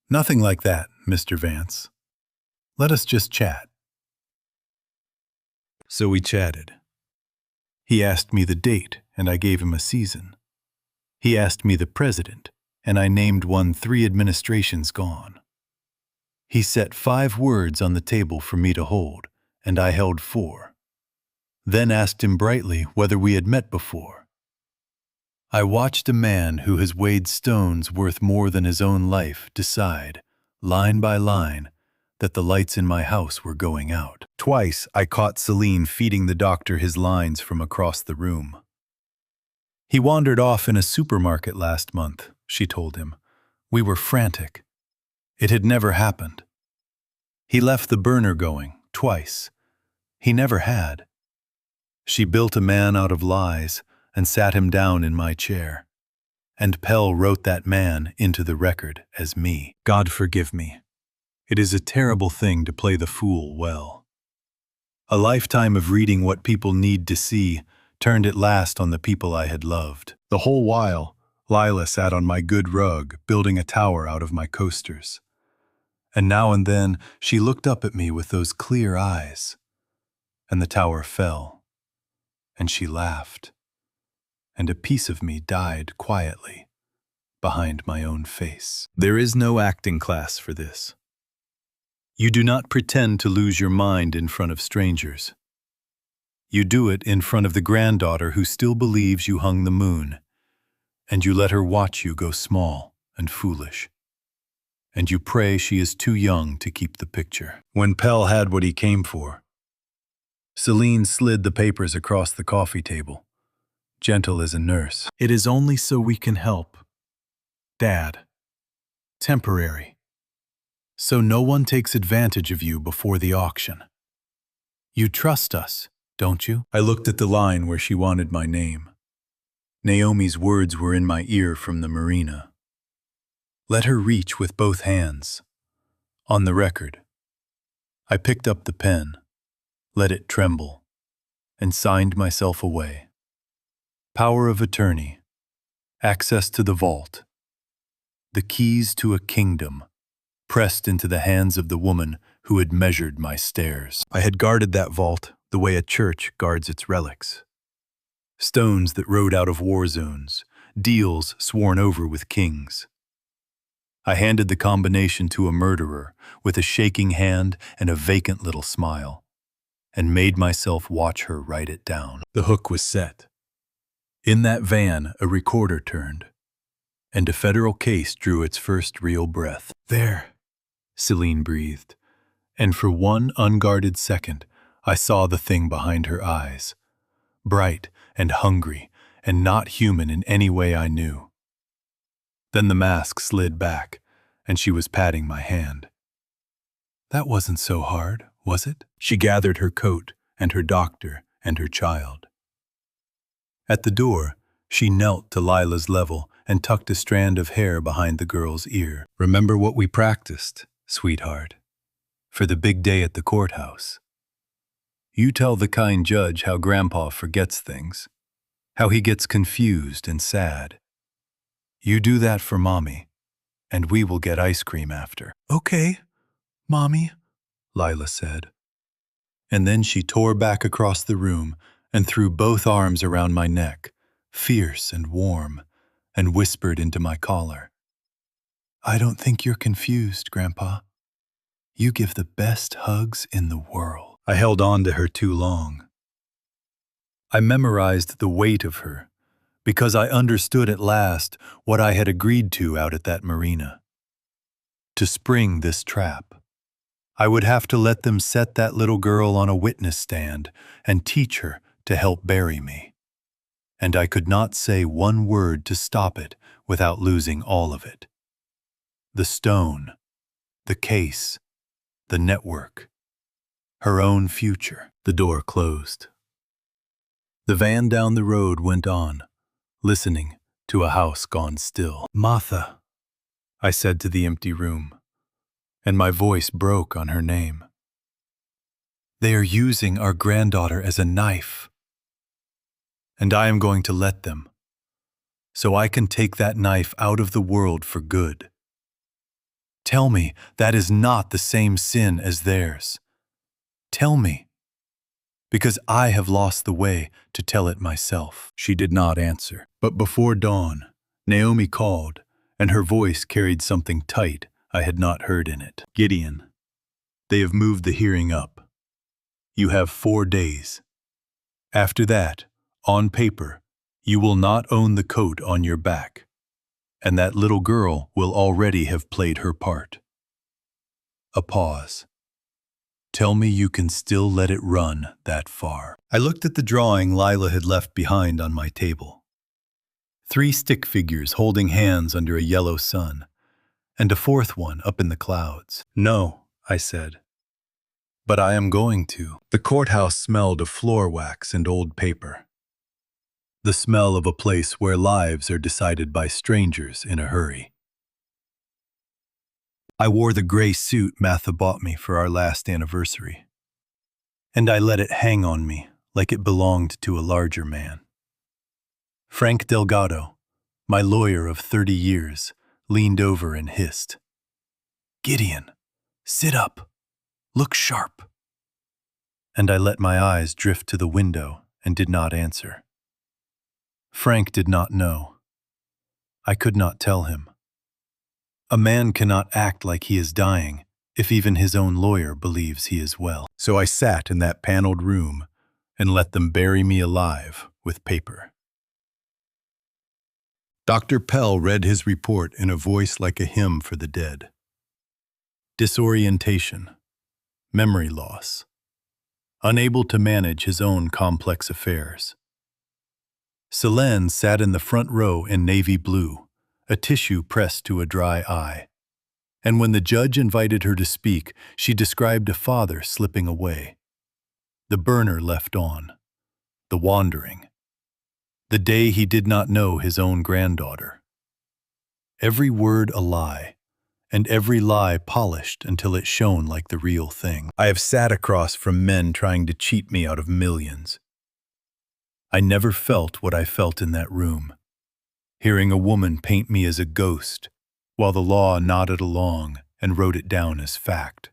Nothing like that, Mr. Vance. Let us just chat. So we chatted. He asked me the date, and I gave him a season. He asked me the president, and I named one 3 administrations gone. He set 5 words on the table for me to hold, and I held 4. Then asked him brightly whether we had met before. I watched a man who has weighed stones worth more than his own life decide, line by line, that the lights in my house were going out. Twice I caught Celine feeding the doctor his lines from across the room. He wandered off in a supermarket last month, she told him. We were frantic. It had never happened. He left the burner going, twice. He never had. She built a man out of lies and sat him down in my chair. And Pell wrote that man into the record as me. God forgive me. It is a terrible thing to play the fool well. A lifetime of reading what people need to see turned at last on the people I had loved. The whole while, Lila sat on my good rug, building a tower out of my coasters. And now and then she looked up at me with those clear eyes, and the tower fell, and she laughed, and a piece of me died quietly behind my own face. There is no acting class for this. You do not pretend to lose your mind in front of strangers. You do it in front of the granddaughter who still believes you hung the moon, and you let her watch you go small and foolish. And you pray she is too young to keep the picture. When Pell had what he came for, Celine slid the papers across the coffee table, gentle as a nurse. It is only so we can help, Dad. Temporary. So no one takes advantage of you before the auction. You trust us, don't you? I looked at the line where she wanted my name. Naomi's words were in my ear from the marina. Let her reach with both hands. On the record. I picked up the pen, let it tremble, and signed myself away. Power of attorney, access to the vault, the keys to a kingdom, pressed into the hands of the woman who had measured my stairs. I had guarded that vault the way a church guards its relics. Stones that rode out of war zones, deals sworn over with kings. I handed the combination to a murderer with a shaking hand and a vacant little smile, and made myself watch her write it down. The hook was set. In that van, a recorder turned, and a federal case drew its first real breath. There, Celine breathed, and for one unguarded second, I saw the thing behind her eyes, bright and hungry and not human in any way I knew. Then the mask slid back, and she was patting my hand. That wasn't so hard, was it? She gathered her coat and her doctor and her child. At the door, she knelt to Lila's level and tucked a strand of hair behind the girl's ear. Remember what we practiced, sweetheart, for the big day at the courthouse. You tell the kind judge how Grandpa forgets things, how he gets confused and sad. You do that for Mommy, and we will get ice cream after. Okay, Mommy, Lila said. And then she tore back across the room and threw both arms around my neck, fierce and warm, and whispered into my collar. I don't think you're confused, Grandpa. You give the best hugs in the world. I held on to her too long. I memorized the weight of her, because I understood at last what I had agreed to out at that marina. To spring this trap, I would have to let them set that little girl on a witness stand and teach her to help bury me. And I could not say one word to stop it without losing all of it. The stone, the case, the network, her own future. The door closed. The van down the road went on, listening to a house gone still. Martha, I said to the empty room, and my voice broke on her name. They are using our granddaughter as a knife, and I am going to let them, so I can take that knife out of the world for good. Tell me that is not the same sin as theirs. Tell me, because I have lost the way to tell it myself. She did not answer, but before dawn, Naomi called, and her voice carried something tight I had not heard in it. Gideon, they have moved the hearing up. You have 4 days. After that, on paper, You will not own the coat on your back, and that little girl will already have played her part. A pause. Tell me you can still let it run that far. I looked at the drawing Lila had left behind on my table. 3 stick figures holding hands under a yellow sun, and a 4th one up in the clouds. No, I said. But I am going to. The courthouse smelled of floor wax and old paper. The smell of a place where lives are decided by strangers in a hurry. I wore the gray suit Martha bought me for our last anniversary, and I let it hang on me like it belonged to a larger man. Frank Delgado, my lawyer of 30 years, leaned over and hissed, "Gideon, sit up, look sharp." And I let my eyes drift to the window and did not answer. Frank did not know. I could not tell him. A man cannot act like he is dying if even his own lawyer believes he is well. So I sat in that paneled room and let them bury me alive with paper. Dr. Pell read his report in a voice like a hymn for the dead. Disorientation, memory loss, unable to manage his own complex affairs. Selene sat in the front row in navy blue, a tissue pressed to a dry eye. And when the judge invited her to speak, she described a father slipping away. The burner left on, the wandering, the day he did not know his own granddaughter. Every word a lie, and every lie polished until it shone like the real thing. I have sat across from men trying to cheat me out of millions. I never felt what I felt in that room, hearing a woman paint me as a ghost, while the law nodded along and wrote it down as fact.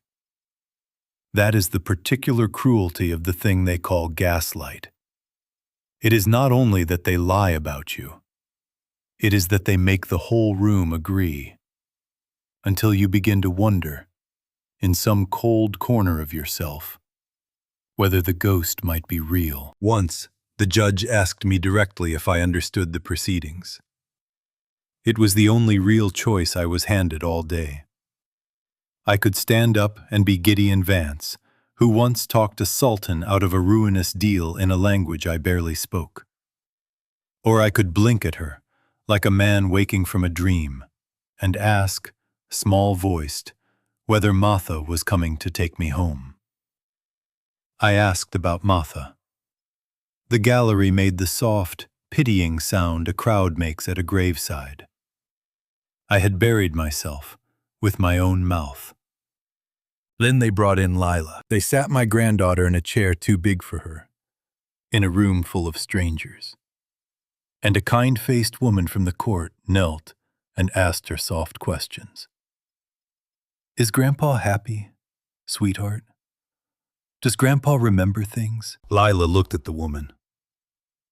That is the particular cruelty of the thing they call gaslight. It is not only that they lie about you, it is that they make the whole room agree, until you begin to wonder, in some cold corner of yourself, whether the ghost might be real. Once, the judge asked me directly if I understood the proceedings. It was the only real choice I was handed all day. I could stand up and be Gideon Vance, who once talked a sultan out of a ruinous deal in a language I barely spoke. Or I could blink at her, like a man waking from a dream, and ask, small-voiced, whether Martha was coming to take me home. I asked about Martha. The gallery made the soft, pitying sound a crowd makes at a graveside. I had buried myself with my own mouth. Then they brought in Lila. They sat my granddaughter in a chair too big for her, in a room full of strangers. And a kind-faced woman from the court knelt and asked her soft questions. "Is Grandpa happy, sweetheart? Does Grandpa remember things?" Lila looked at the woman.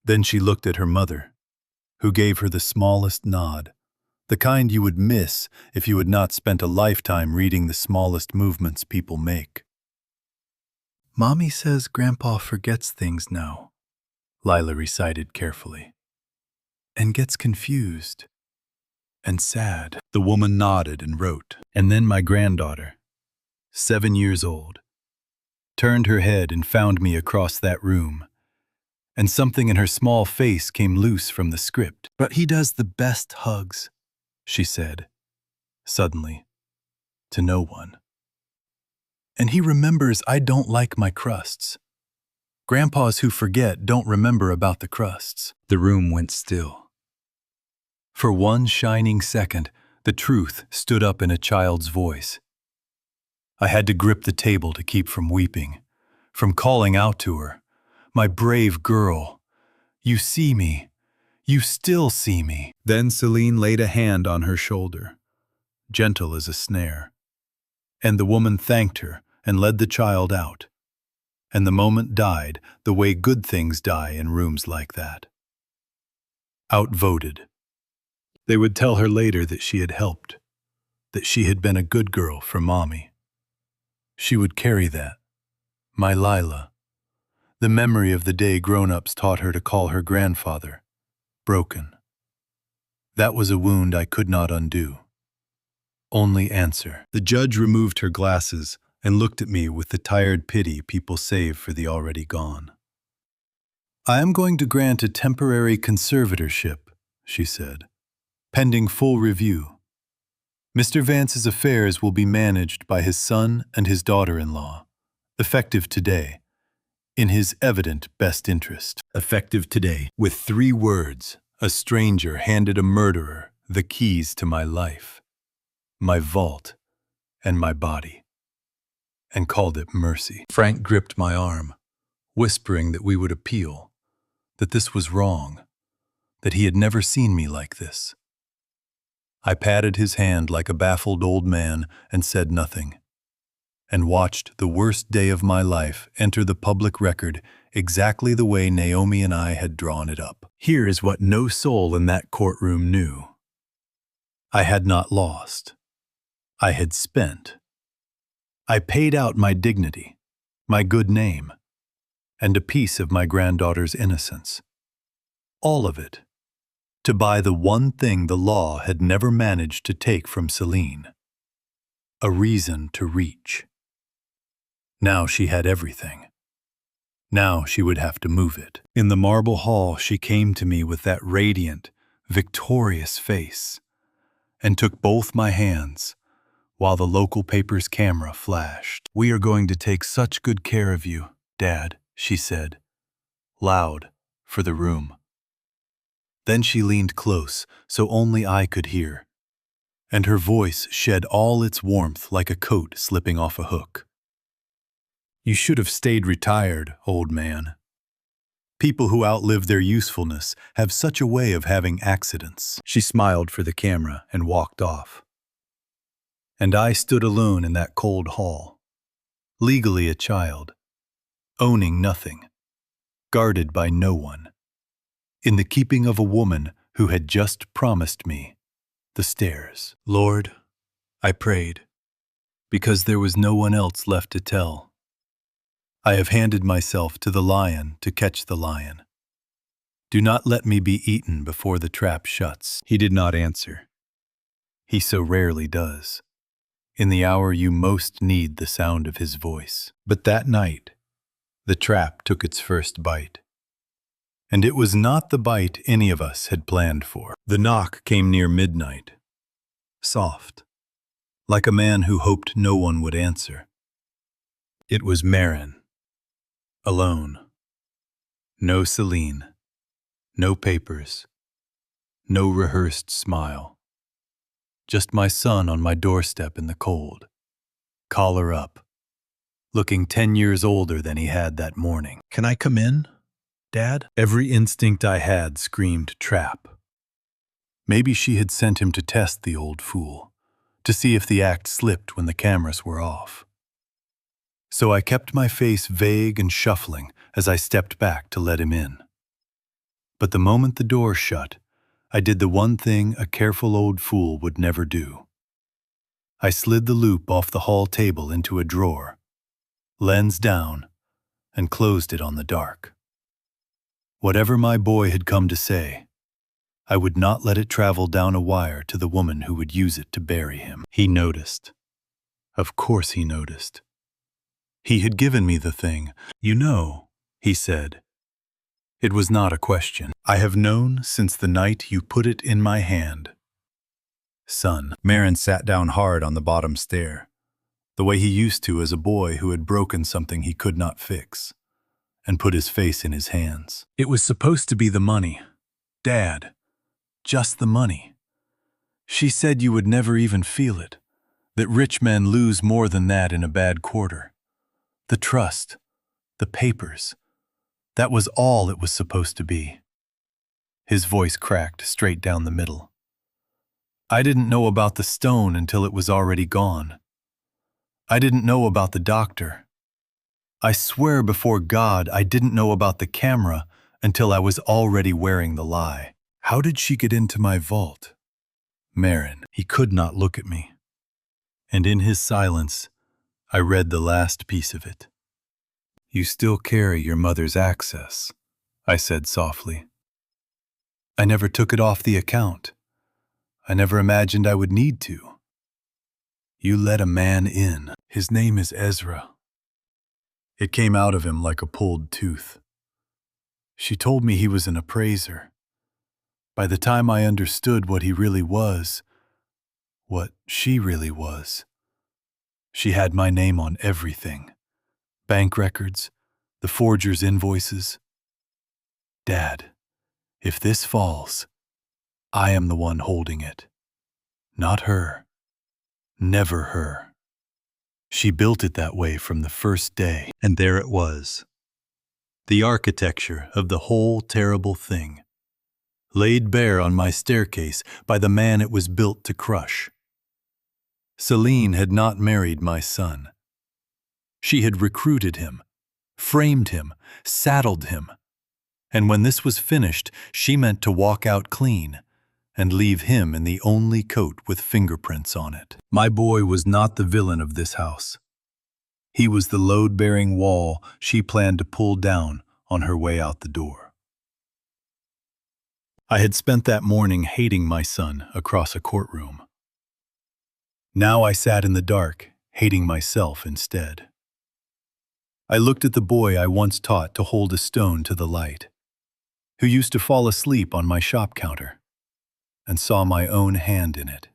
Then she looked at her mother, who gave her the smallest nod, the kind you would miss if you had not spent a lifetime reading the smallest movements people make. "Mommy says Grandpa forgets things now," Lila recited carefully, "and gets confused and sad." The woman nodded and wrote. And then my granddaughter, 7 years old, turned her head and found me across that room, and something in her small face came loose from the script. "But he does the best hugs," she said, suddenly, to no one. "And he remembers I don't like my crusts. Grandpas who forget don't remember about the crusts." The room went still. For one shining second, the truth stood up in a child's voice. I had to grip the table to keep from weeping, from calling out to her, "My brave girl, you see me. You still see me." Then Selene laid a hand on her shoulder, gentle as a snare. And the woman thanked her and led the child out. And the moment died the way good things die in rooms like that. Outvoted. They would tell her later that she had helped, that she had been a good girl for Mommy. She would carry that, my Lila, the memory of the day grown-ups taught her to call her grandfather, broken. That was a wound I could not undo. Only answer. The judge removed her glasses and looked at me with the tired pity people save for the already gone. I am going to grant a temporary conservatorship, she said, pending full review. Mr. Vance's affairs will be managed by his son and his daughter-in-law, effective today, in his evident best interest. Effective today. With 3 words, a stranger handed a murderer the keys to my life, my vault, and my body, and called it mercy. Frank gripped my arm, whispering that we would appeal, that this was wrong, that he had never seen me like this. I patted his hand like a baffled old man and said nothing, and watched the worst day of my life enter the public record exactly the way Naomi and I had drawn it up. Here is what no soul in that courtroom knew. I had not lost. I had spent. I paid out my dignity, my good name, and a piece of my granddaughter's innocence. All of it, to buy the one thing the law had never managed to take from Celine: a reason to reach. Now she had everything. Now she would have to move it. In the marble hall, she came to me with that radiant, victorious face, and took both my hands, while the local paper's camera flashed. "We are going to take such good care of you, Dad," she said, loud, for the room. Then she leaned close, so only I could hear, and her voice shed all its warmth like a coat slipping off a hook. "You should have stayed retired, old man. People who outlive their usefulness have such a way of having accidents." She smiled for the camera and walked off. And I stood alone in that cold hall, legally a child, owning nothing, guarded by no one, in the keeping of a woman who had just promised me the stairs. "Lord," I prayed, because there was no one else left to tell. "I have handed myself to the lion to catch the lion. Do not let me be eaten before the trap shuts." He did not answer. He so rarely does, in the hour you most need the sound of his voice. But that night, the trap took its first bite. And it was not the bite any of us had planned for. The knock came near midnight, soft, like a man who hoped no one would answer. It was Marin, alone. No Celine, no papers, no rehearsed smile. Just my son on my doorstep in the cold, collar up, looking 10 years older than he had that morning. "Can I come in, Dad?" Every instinct I had screamed trap. Maybe she had sent him to test the old fool, to see if the act slipped when the cameras were off. So I kept my face vague and shuffling as I stepped back to let him in. But the moment the door shut, I did the one thing a careful old fool would never do. I slid the loupe off the hall table into a drawer, lens down, and closed it on the dark. Whatever my boy had come to say, I would not let it travel down a wire to the woman who would use it to bury him. He noticed. Of course he noticed. He had given me the thing. "You know," he said. It was not a question. "I have known since the night you put it in my hand, son." Marin sat down hard on the bottom stair, the way he used to as a boy who had broken something he could not fix, and put his face in his hands. "It was supposed to be the money, Dad. Just the money. She said you would never even feel it, that rich men lose more than that in a bad quarter. The trust, the papers, that was all it was supposed to be." His voice cracked straight down the middle. "I didn't know about the stone until it was already gone. I didn't know about the doctor. I swear before God I didn't know about the camera until I was already wearing the lie. How did she get into my vault?" Marin, he could not look at me. And in his silence, I read the last piece of it. "You still carry your mother's access," I said softly. I never took it off the account. I never imagined I would need to. You let a man in. His name is Ezra. It came out of him like a pulled tooth. She told me he was an appraiser. By the time I understood what he really was, what she really was, she had my name on everything. Bank records, the forger's invoices. Dad, if this falls, I am the one holding it. Not her. Never her. She built it that way from the first day, and there it was. The architecture of the whole terrible thing, laid bare on my staircase by the man it was built to crush. Celine had not married my son. She had recruited him, framed him, saddled him. And when this was finished, she meant to walk out clean and leave him in the only coat with fingerprints on it. My boy was not the villain of this house. He was the load-bearing wall she planned to pull down on her way out the door. I had spent that morning hating my son across a courtroom. Now I sat in the dark, hating myself instead. I looked at the boy I once taught to hold a stone to the light, who used to fall asleep on my shop counter, and saw my own hand in it.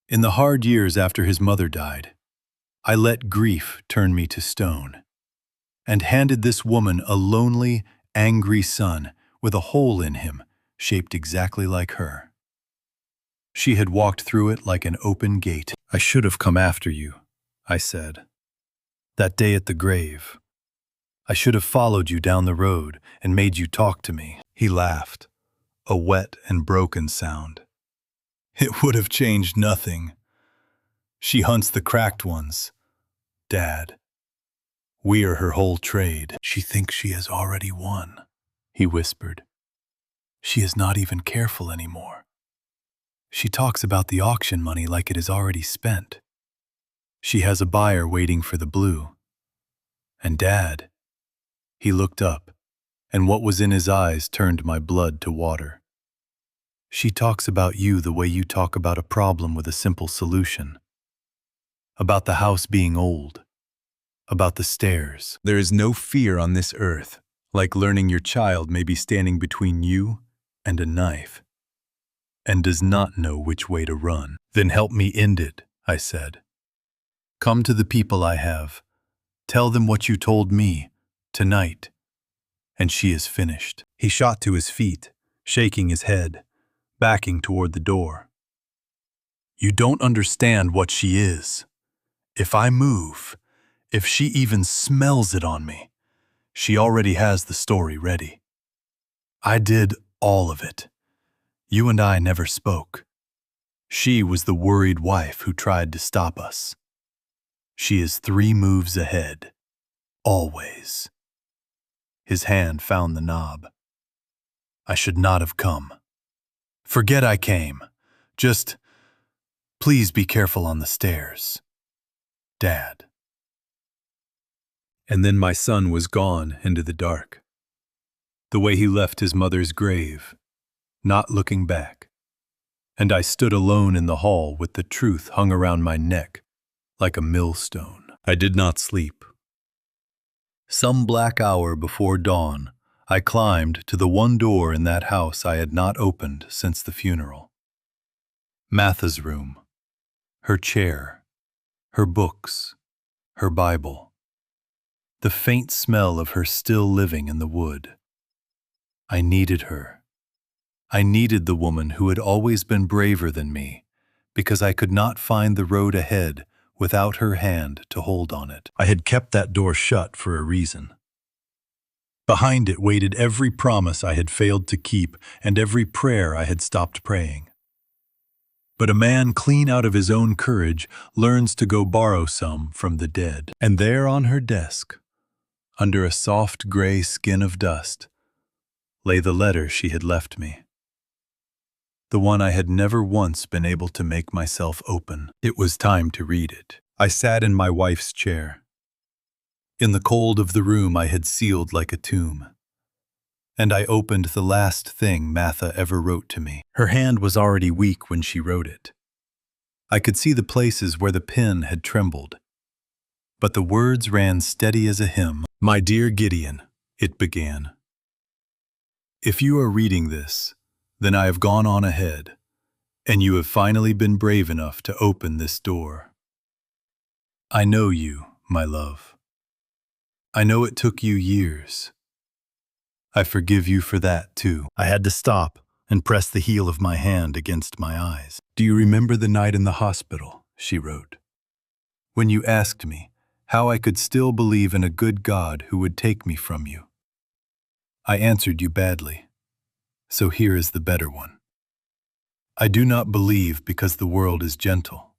In the hard years after his mother died, I let grief turn me to stone, and handed this woman a lonely, angry son with a hole in him shaped exactly like her. She had walked through it like an open gate. I should have come after you, I said. That day at the grave. I should have followed you down the road and made you talk to me. He laughed, a wet and broken sound. It would have changed nothing. She hunts the cracked ones, Dad. We are her whole trade. She thinks she has already won, he whispered. She is not even careful anymore. She talks about the auction money like it is already spent. She has a buyer waiting for the blue. And Dad, he looked up, and what was in his eyes turned my blood to water. She talks about you the way you talk about a problem with a simple solution. About the house being old. About the stairs. There is no fear on this earth, like learning your child may be standing between you and a knife, and does not know which way to run. Then help me end it, I said. Come to the people I have. Tell them what you told me, tonight. And she is finished. He shot to his feet, shaking his head, backing toward the door. You don't understand what she is. If I move, if she even smells it on me, she already has the story ready. I did all of it. You and I never spoke. She was the worried wife who tried to stop us. She is 3 moves ahead. Always. His hand found the knob. I should not have come. Forget I came. Just, please be careful on the stairs. Dad. And then my son was gone into the dark. The way he left his mother's grave, not looking back. And I stood alone in the hall with the truth hung around my neck like a millstone. I did not sleep. Some black hour before dawn, I climbed to the one door in that house I had not opened since the funeral. Martha's room, her chair, her books, her Bible, the faint smell of her still living in the wood. I needed her. I needed the woman who had always been braver than me, because I could not find the road ahead without her hand to hold on it. I had kept that door shut for a reason. Behind it waited every promise I had failed to keep and every prayer I had stopped praying. But a man clean out of his own courage learns to go borrow some from the dead. And there on her desk, under a soft gray skin of dust, lay the letter she had left me. The one I had never once been able to make myself open. It was time to read it. I sat in my wife's chair. In the cold of the room I had sealed like a tomb. and I opened the last thing Martha ever wrote to me. Her hand was already weak when she wrote it. I could see the places where the pen had trembled, but the words ran steady as a hymn. "My dear Gideon," it began. "If you are reading this, then I have gone on ahead, and you have finally been brave enough to open this door. I know you, my love. I know it took you years. I forgive you for that, too." I had to stop and press the heel of my hand against my eyes. "Do you remember the night in the hospital?" she wrote. "When you asked me how I could still believe in a good God who would take me from you. I answered you badly, so here is the better one. I do not believe because the world is gentle.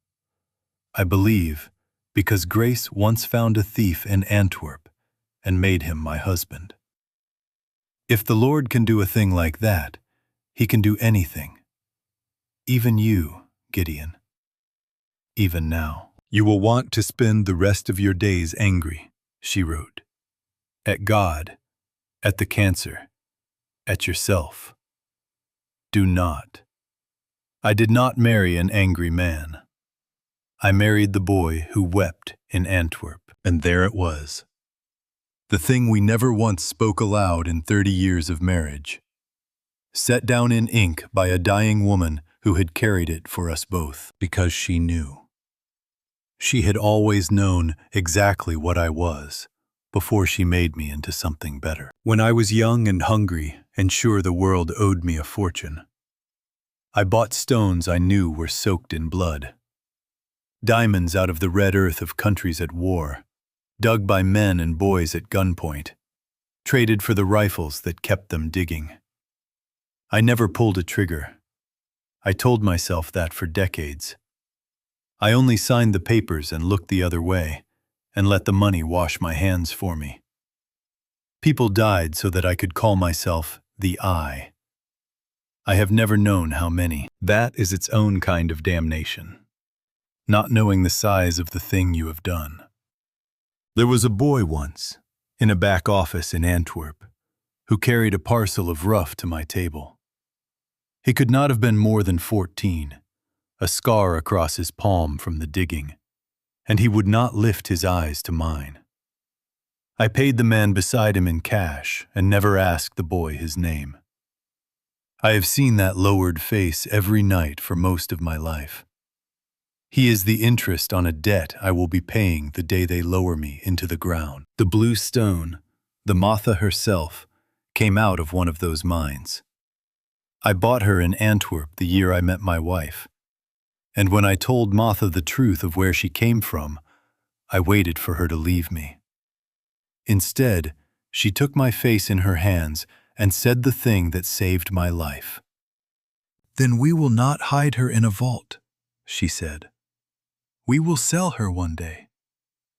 I believe because grace once found a thief in Antwerp and made him my husband. If the Lord can do a thing like that, He can do anything. Even you, Gideon. Even now. You will want to spend the rest of your days angry," she wrote. "At God, at the cancer, at yourself. Do not. I did not marry an angry man. I married the boy who wept in Antwerp." And there it was. The thing we never once spoke aloud in 30 years of marriage. Set down in ink by a dying woman who had carried it for us both, because she knew. She had always known exactly what I was before she made me into something better. When I was young and hungry and sure the world owed me a fortune, I bought stones I knew were soaked in blood. Diamonds out of the red earth of countries at war, dug by men and boys at gunpoint, traded for the rifles that kept them digging. I never pulled a trigger. I told myself that for decades. I only signed the papers and looked the other way, and let the money wash my hands for me. People died so that I could call myself the I. I have never known how many. That is its own kind of damnation, not knowing the size of the thing you have done. There was a boy once, in a back office in Antwerp, who carried a parcel of rough to my table. He could not have been more than 14, a scar across his palm from the digging, and he would not lift his eyes to mine. I paid the man beside him in cash and never asked the boy his name. I have seen that lowered face every night for most of my life. He is the interest on a debt I will be paying the day they lower me into the ground. The blue stone, the Martha herself, came out of one of those mines. I bought her in Antwerp the year I met my wife. And when I told Martha the truth of where she came from, I waited for her to leave me. Instead, she took my face in her hands and said the thing that saved my life. "Then we will not hide her in a vault," she said. "We will sell her one day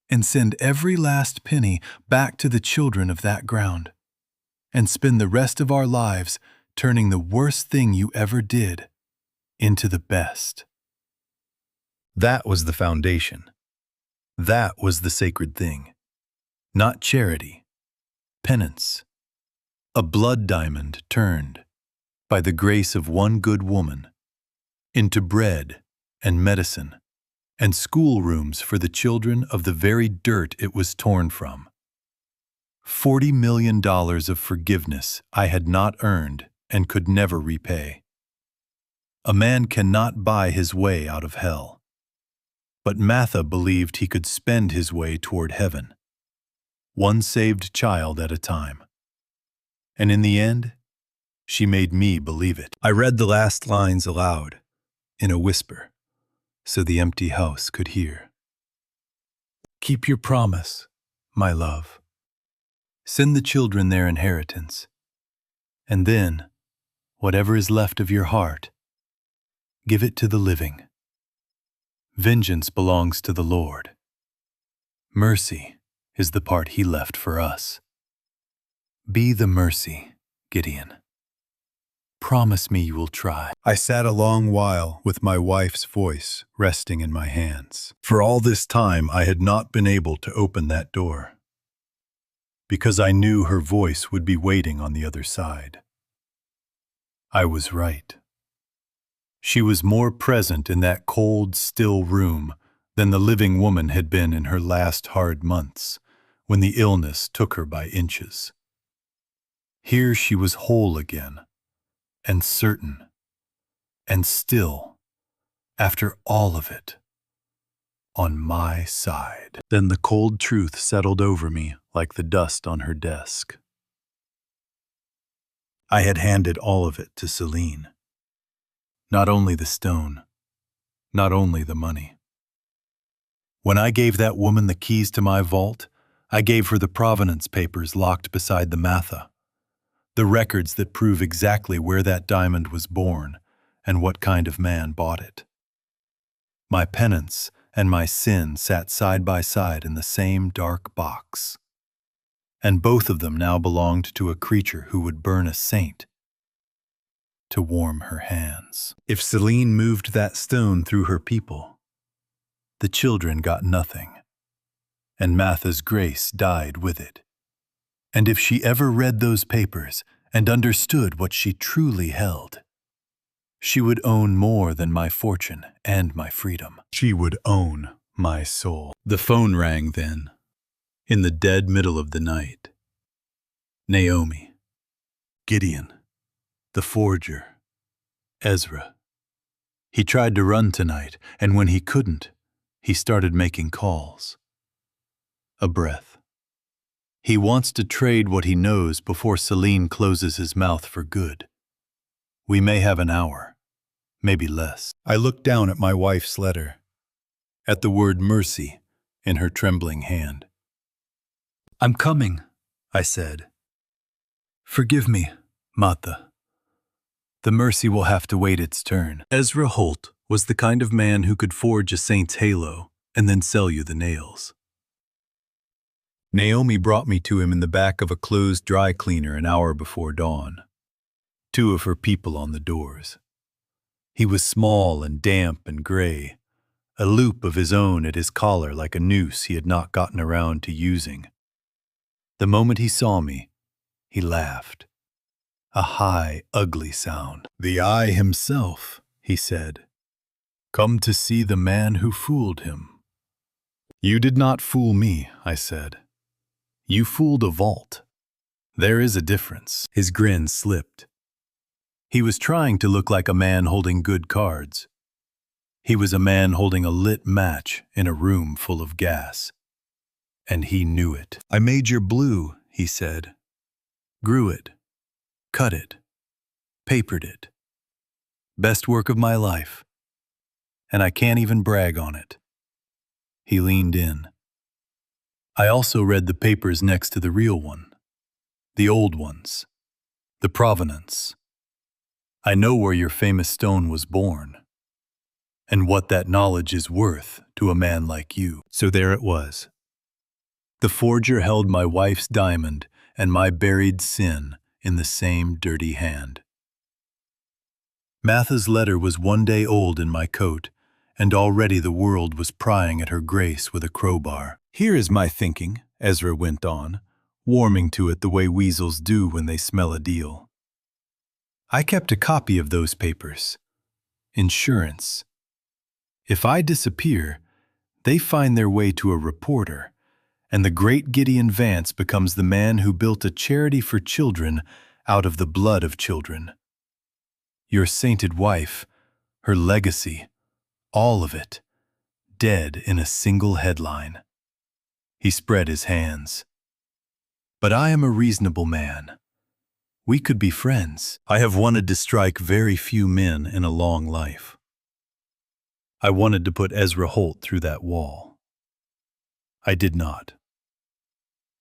and send every last penny back to the children of that ground and spend the rest of our lives turning the worst thing you ever did into the best." That was the foundation. That was the sacred thing. Not charity, penance. A blood diamond turned, by the grace of one good woman, into bread and medicine and schoolrooms for the children of the very dirt it was torn from. $40 million of forgiveness I had not earned and could never repay. A man cannot buy his way out of hell. But Martha believed he could spend his way toward heaven, one saved child at a time. And in the end, she made me believe it. I read the last lines aloud, in a whisper, so the empty house could hear. "Keep your promise, my love. Send the children their inheritance. And then, whatever is left of your heart, give it to the living. Vengeance belongs to the Lord. Mercy is the part He left for us. Be the mercy, Gideon. Promise me you will try." I sat a long while with my wife's voice resting in my hands. For all this time I had not been able to open that door. because I knew her voice would be waiting on the other side. I was right. She was more present in that cold, still room than the living woman had been in her last hard months, when the illness took her by inches. Here she was whole again, and certain, and still, after all of it, on my side. Then the cold truth settled over me like the dust on her desk. I had handed all of it to Celine. Not only the stone, not only the money. When I gave that woman the keys to my vault, I gave her the provenance papers locked beside the matha, the records that prove exactly where that diamond was born and what kind of man bought it. My penance and my sin sat side by side in the same dark box, and both of them now belonged to a creature who would burn a saint to warm her hands. If Celine moved that stone through her people, the children got nothing, and Matha's grace died with it. And if she ever read those papers and understood what she truly held, she would own more than my fortune and my freedom. She would own my soul. The phone rang then, in the dead middle of the night. Naomi, Gideon, the forger, Ezra. He tried to run tonight, and when he couldn't, he started making calls. A breath. He wants to trade what he knows before Celine closes his mouth for good. We may have an hour, maybe less. I looked down at my wife's letter, at the word mercy in her trembling hand. "I'm coming," I said. "Forgive me, Matha. The mercy will have to wait its turn." Ezra Holt was the kind of man who could forge a saint's halo and then sell you the nails. Naomi brought me to him in the back of a closed dry cleaner an hour before dawn. 2 of her people on the doors. He was small and damp and gray, a loop of his own at his collar like a noose he had not gotten around to using. The moment he saw me, he laughed. A high, ugly sound. "The Eye himself," he said. "Come to see the man who fooled him." "You did not fool me," I said. "You fooled a vault. There is a difference." His grin slipped. He was trying to look like a man holding good cards. He was a man holding a lit match in a room full of gas. And he knew it. "I made your blue," he said. "Grew it. Cut it. Papered it. Best work of my life. And I can't even brag on it." He leaned in. "I also read the papers next to the real one. The old ones. The provenance. I know where your famous stone was born, and what that knowledge is worth to a man like you." So there it was. The forger held my wife's diamond and my buried sin in the same dirty hand. Matha's letter was 1 day old in my coat, and already the world was prying at her grace with a crowbar. "Here is my thinking," Ezra went on, warming to it the way weasels do when they smell a deal. "I kept a copy of those papers. Insurance. If I disappear, they find their way to a reporter, and the great Gideon Vance becomes the man who built a charity for children out of the blood of children. Your sainted wife, her legacy, all of it, dead in a single headline." He spread his hands. "But I am a reasonable man. We could be friends. I have wanted to strike very few men in a long life. I wanted to put Ezra Holt through that wall. I did not.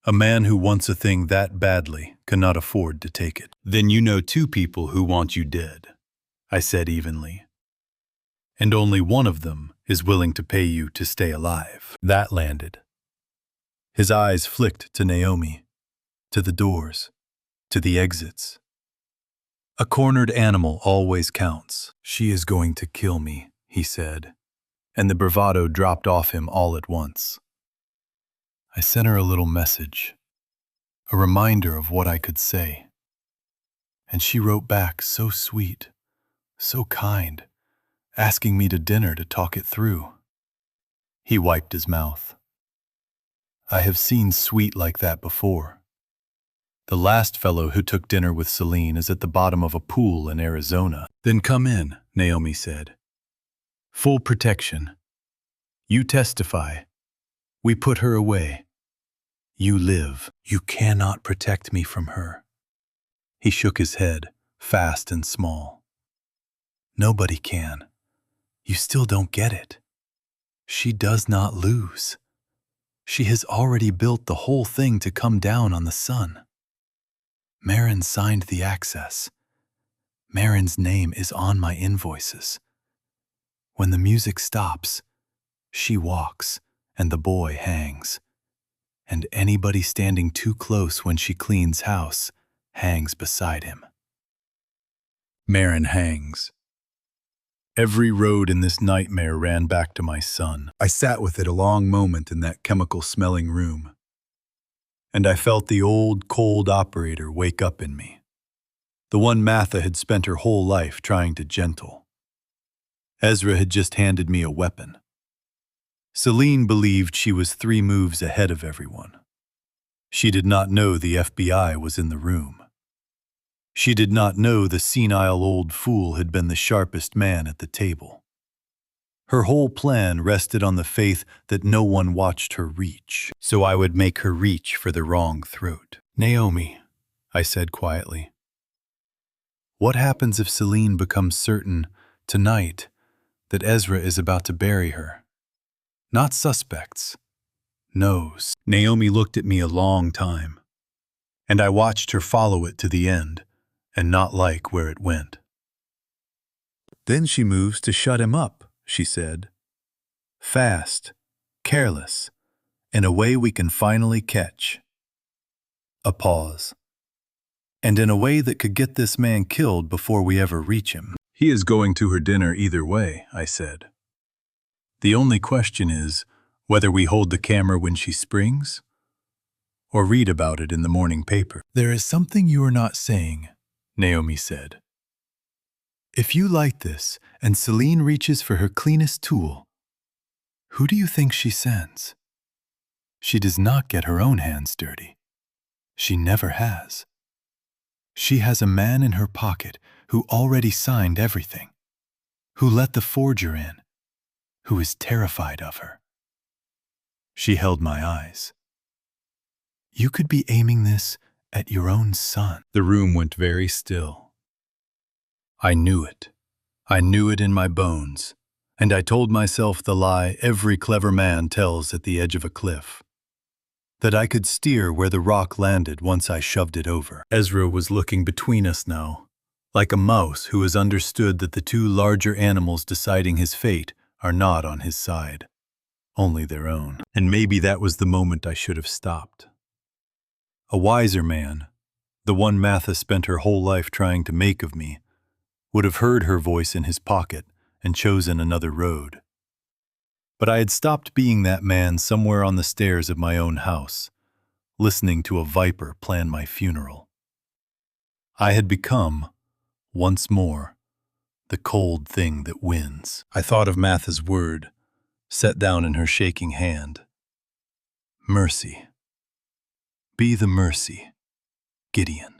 A man who wants a thing that badly cannot afford to take it." "Then you know 2 people who want you dead," I said evenly. "And only one of them is willing to pay you to stay alive." That landed. His eyes flicked to Naomi, to the doors, to the exits. "A cornered animal always counts. She is going to kill me," he said, and the bravado dropped off him all at once. I sent her a little message. a reminder of what I could say. And she wrote back so sweet, so kind, asking me to dinner to talk it through. He wiped his mouth. I have seen sweet like that before. The last fellow who took dinner with Celine is at the bottom of a pool in Arizona. Then come in, Naomi said. Full protection. You testify. We put her away. You live. You cannot protect me from her. He shook his head, fast and small. Nobody can. You still don't get it. She does not lose. She has already built the whole thing to come down on the sun. Marin signed the access. Marin's name is on my invoices. When the music stops, she walks and the boy hangs. And anybody standing too close when she cleans house hangs beside him. Marin hangs. Every road in this nightmare ran back to my son. I sat with it a long moment in that chemical-smelling room. And I felt the old, cold operator wake up in me. The one Matha had spent her whole life trying to gentle. Ezra had just handed me a weapon. Celine believed she was 3 moves ahead of everyone. She did not know the FBI was in the room. She did not know the senile old fool had been the sharpest man at the table. Her whole plan rested on the faith that no one watched her reach, so I would make her reach for the wrong throat. Naomi, I said quietly, what happens if Celine becomes certain, tonight, that Ezra is about to bury her? Not suspects. Knows. Naomi looked at me a long time, and I watched her follow it to the end and not like where it went. Then she moves to shut him up, she said. Fast, careless, in a way we can finally catch. A pause. And in a way that could get this man killed before we ever reach him. He is going to her dinner either way, I said. The only question is whether we hold the camera when she springs or read about it in the morning paper. There is something you are not saying, Naomi said. If you light this and Celine reaches for her cleanest tool, who do you think she sends? She does not get her own hands dirty. She never has. She has a man in her pocket who already signed everything, who let the forger in, who is terrified of her. She held my eyes. You could be aiming this at your own son. The room went very still. I knew it. I knew it in my bones, and I told myself the lie every clever man tells at the edge of a cliff. That I could steer where the rock landed once I shoved it over. Ezra was looking between us now, like a mouse who has understood that the 2 larger animals deciding his fate are not on his side, only their own. And maybe that was the moment I should have stopped. A wiser man, the one Matha spent her whole life trying to make of me, would have heard her voice in his pocket and chosen another road. But I had stopped being that man somewhere on the stairs of my own house, listening to a viper plan my funeral. I had become, once more, the cold thing that wins. I thought of Matha's word, set down in her shaking hand. Mercy. Be the mercy, Gideon.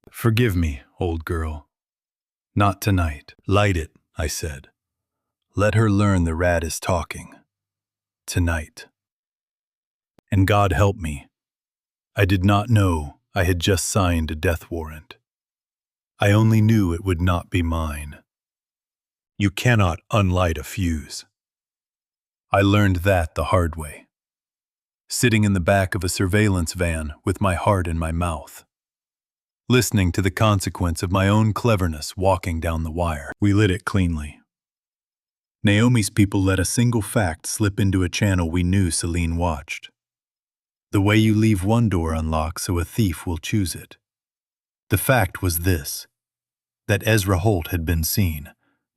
Forgive me, old girl. Not tonight. Light it, I said. Let her learn the rat is talking. Tonight. And God help me. I did not know I had just signed a death warrant. I only knew it would not be mine. You cannot unlight a fuse. I learned that the hard way. Sitting in the back of a surveillance van with my heart in my mouth. Listening to the consequence of my own cleverness walking down the wire. We lit it cleanly. Naomi's people let a single fact slip into a channel we knew Celine watched. The way you leave one door unlocked so a thief will choose it. The fact was this, that Ezra Holt had been seen,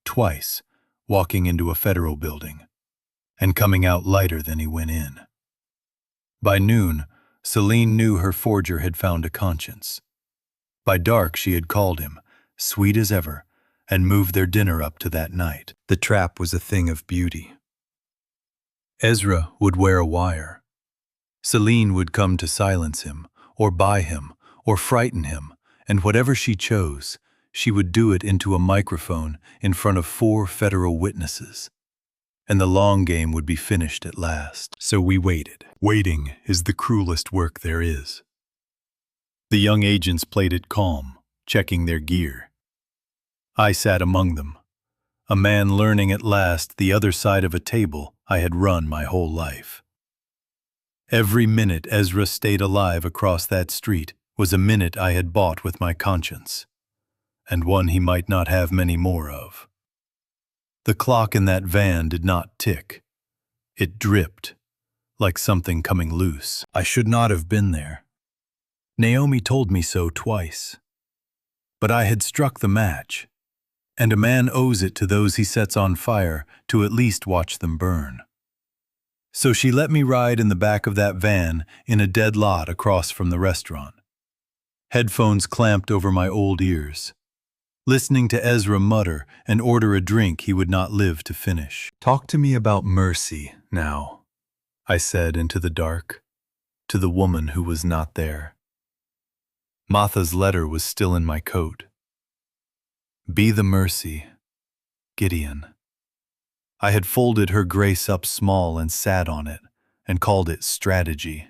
twice, walking into a federal building, and coming out lighter than he went in. By noon, Celine knew her forger had found a conscience. By dark she had called him, sweet as ever, and moved their dinner up to that night. The trap was a thing of beauty. Ezra would wear a wire. Celine would come to silence him, or buy him, or frighten him, and whatever she chose, she would do it into a microphone in front of 4 federal witnesses. And the long game would be finished at last. So we waited. Waiting is the cruelest work there is. The young agents played it calm, checking their gear. I sat among them, a man learning at last the other side of a table I had run my whole life. Every minute Ezra stayed alive across that street was a minute I had bought with my conscience, and one he might not have many more of. The clock in that van did not tick. It dripped, like something coming loose. I should not have been there. Naomi told me so twice. But I had struck the match, and a man owes it to those he sets on fire to at least watch them burn. So she let me ride in the back of that van in a dead lot across from the restaurant. Headphones clamped over my old ears, listening to Ezra mutter and order a drink he would not live to finish. "Talk to me about mercy, now," I said into the dark, to the woman who was not there. Martha's letter was still in my coat. "Be the mercy, Gideon." I had folded her grace up small and sat on it, and called it strategy.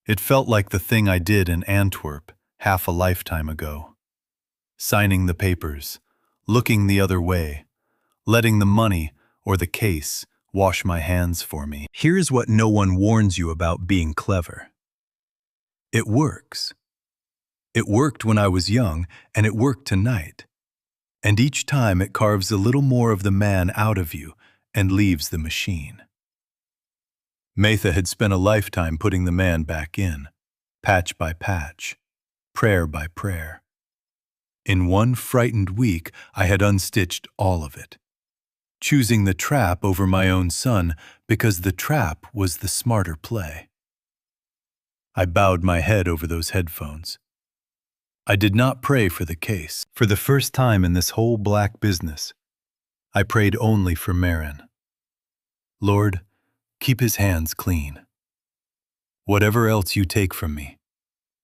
It felt like the thing I did in Antwerp half a lifetime ago. Signing the papers, looking the other way, letting the money or the case wash my hands for me. Here's what no one warns you about being clever. It works. It worked when I was young, and it worked tonight. And each time it carves a little more of the man out of you and leaves the machine. Matha had spent a lifetime putting the man back in, patch by patch, prayer by prayer. In one frightened week, I had unstitched all of it, choosing the trap over my own son because the trap was the smarter play. I bowed my head over those headphones. I did not pray for the case. For the first time in this whole black business, I prayed only for Marin. Lord, keep his hands clean. Whatever else you take from me,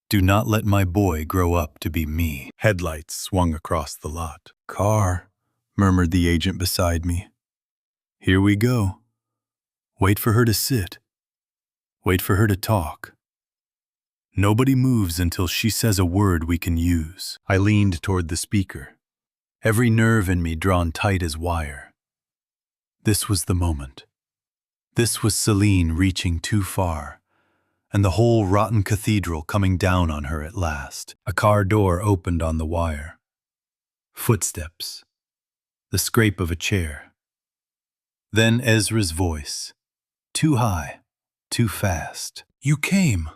do not let my boy grow up to be me. Headlights swung across the lot. "Car," murmured the agent beside me. "Here we go. Wait for her to sit. Wait for her to talk. Nobody moves until she says a word we can use." I leaned toward the speaker, every nerve in me drawn tight as wire. This was the moment. This was Celine reaching too far, and the whole rotten cathedral coming down on her at last. A car door opened on the wire. Footsteps. The scrape of a chair. Then Ezra's voice. Too high, too fast. "You came.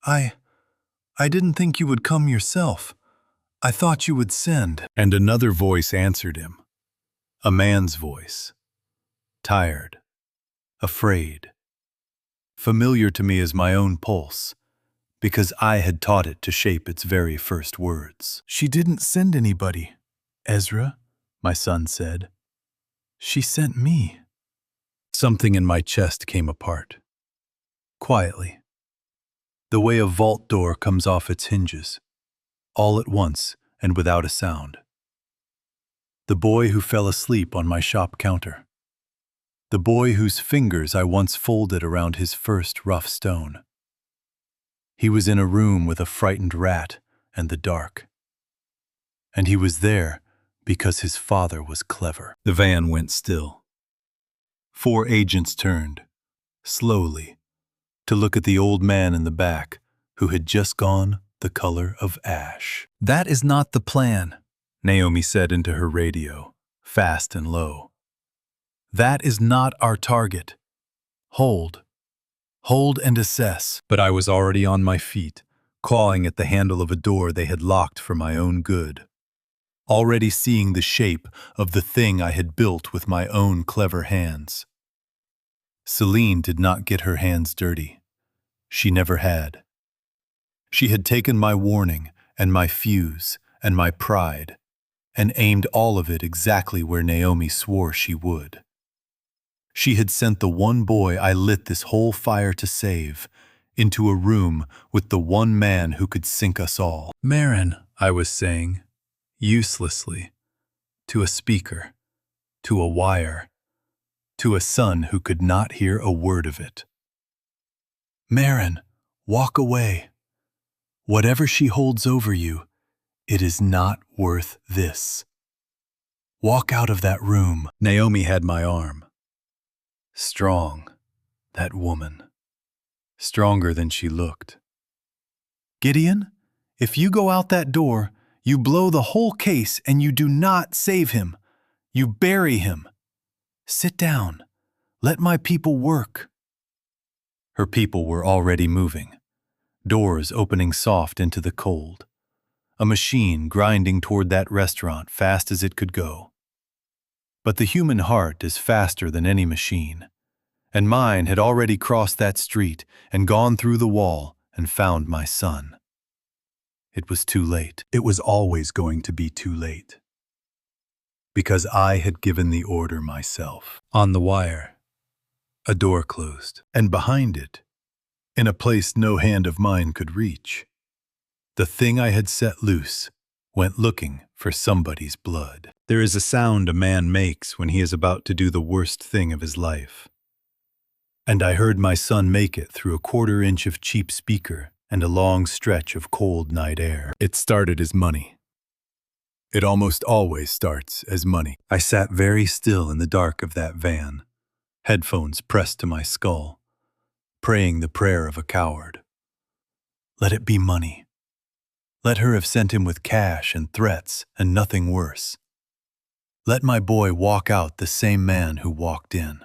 I didn't think you would come yourself. I thought you would send." And another voice answered him. A man's voice. Tired. Afraid. Familiar to me as my own pulse, because I had taught it to shape its very first words. "She didn't send anybody, Ezra," my son said. "She sent me." Something in my chest came apart. Quietly. The way a vault door comes off its hinges, all at once and without a sound. The boy who fell asleep on my shop counter. The boy whose fingers I once folded around his first rough stone. He was in a room with a frightened rat and the dark. And he was there because his father was clever. The van went still. 4 agents turned, slowly, to look at the old man in the back who had just gone the color of ash. "That is not the plan," Naomi said into her radio, fast and low. "That is not our target. Hold. Hold and assess." But I was already on my feet, clawing at the handle of a door they had locked for my own good. Already seeing the shape of the thing I had built with my own clever hands. Celine did not get her hands dirty. she never had. She had taken my warning and my fuse and my pride and aimed all of it exactly where Naomi swore she would. She had sent the one boy I lit this whole fire to save into a room with the one man who could sink us all. Marin, I was saying, uselessly, to a speaker, to a wire, to a son who could not hear a word of it. Marin, walk away. Whatever she holds over you, it is not worth this. Walk out of that room. Naomi had my arm. Strong, that woman. Stronger than she looked. Gideon, if you go out that door, you blow the whole case and you do not save him. You bury him. Sit down. Let my people work. Her people were already moving. Doors opening soft into the cold. A machine grinding toward that restaurant fast as it could go. But the human heart is faster than any machine, and mine had already crossed that street and gone through the wall and found my son. It was too late. It was always going to be too late. Because I had given the order myself. On the wire, a door closed, and behind it, in a place no hand of mine could reach, the thing I had set loose went looking for somebody's blood. There is a sound a man makes when he is about to do the worst thing of his life. And I heard my son make it through a 1/4 inch of cheap speaker and a long stretch of cold night air. It started as money. It almost always starts as money. I sat very still in the dark of that van, headphones pressed to my skull, praying the prayer of a coward. Let it be money. Let her have sent him with cash and threats and nothing worse. Let my boy walk out the same man who walked in.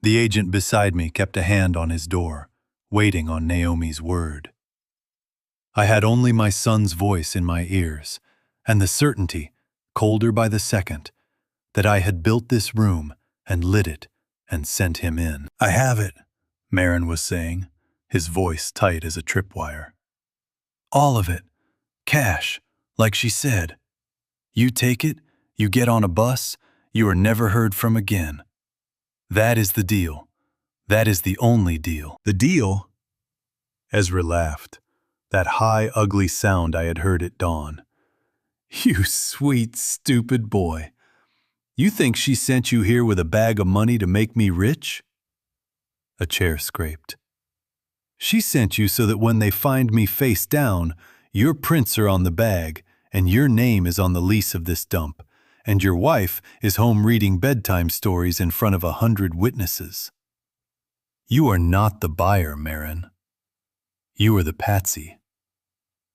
The agent beside me kept a hand on his door, waiting on Naomi's word. I had only my son's voice in my ears, and the certainty, colder by the second, that I had built this room and lit it and sent him in. I have it, Marin was saying, his voice tight as a tripwire. All of it. Cash, like she said. You take it, you get on a bus, you are never heard from again. That is the deal. That is the only deal. The deal? Ezra laughed, that high, ugly sound I had heard at dawn. You sweet, stupid boy. You think she sent you here with a bag of money to make me rich? A chair scraped. She sent you so that when they find me face down, your prints are on the bag, and your name is on the lease of this dump, and your wife is home reading bedtime stories in front of 100 witnesses. You are not the buyer, Marin. You are the patsy.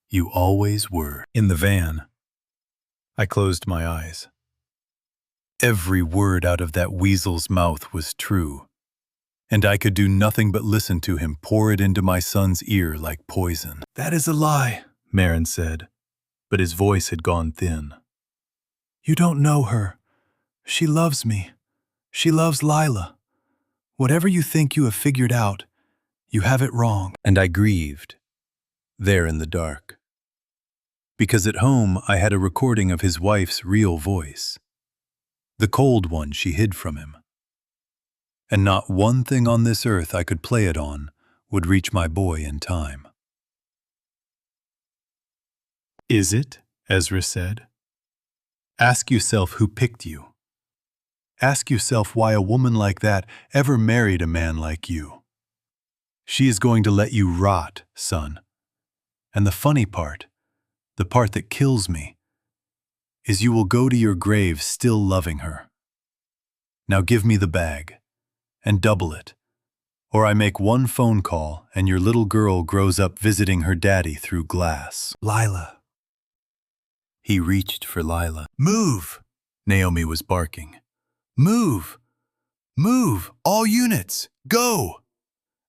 You always were. In the van, I closed my eyes. Every word out of that weasel's mouth was true, and I could do nothing but listen to him pour it into my son's ear like poison. That is a lie, Marin said, but his voice had gone thin. You don't know her. She loves me. She loves Lila. Whatever you think you have figured out, you have it wrong. And I grieved, there in the dark. Because at home I had a recording of his wife's real voice, the cold one she hid from him. And not one thing on this earth I could play it on would reach my boy in time. Is it? Ezra said. Ask yourself who picked you. Ask yourself why a woman like that ever married a man like you. She is going to let you rot, son. And the funny part, the part that kills me, is you will go to your grave still loving her. Now give me the bag. And double it, or I make one phone call and your little girl grows up visiting her daddy through glass. Lila. He reached for Lila. Move! Naomi was barking. Move! Move! All units! Go!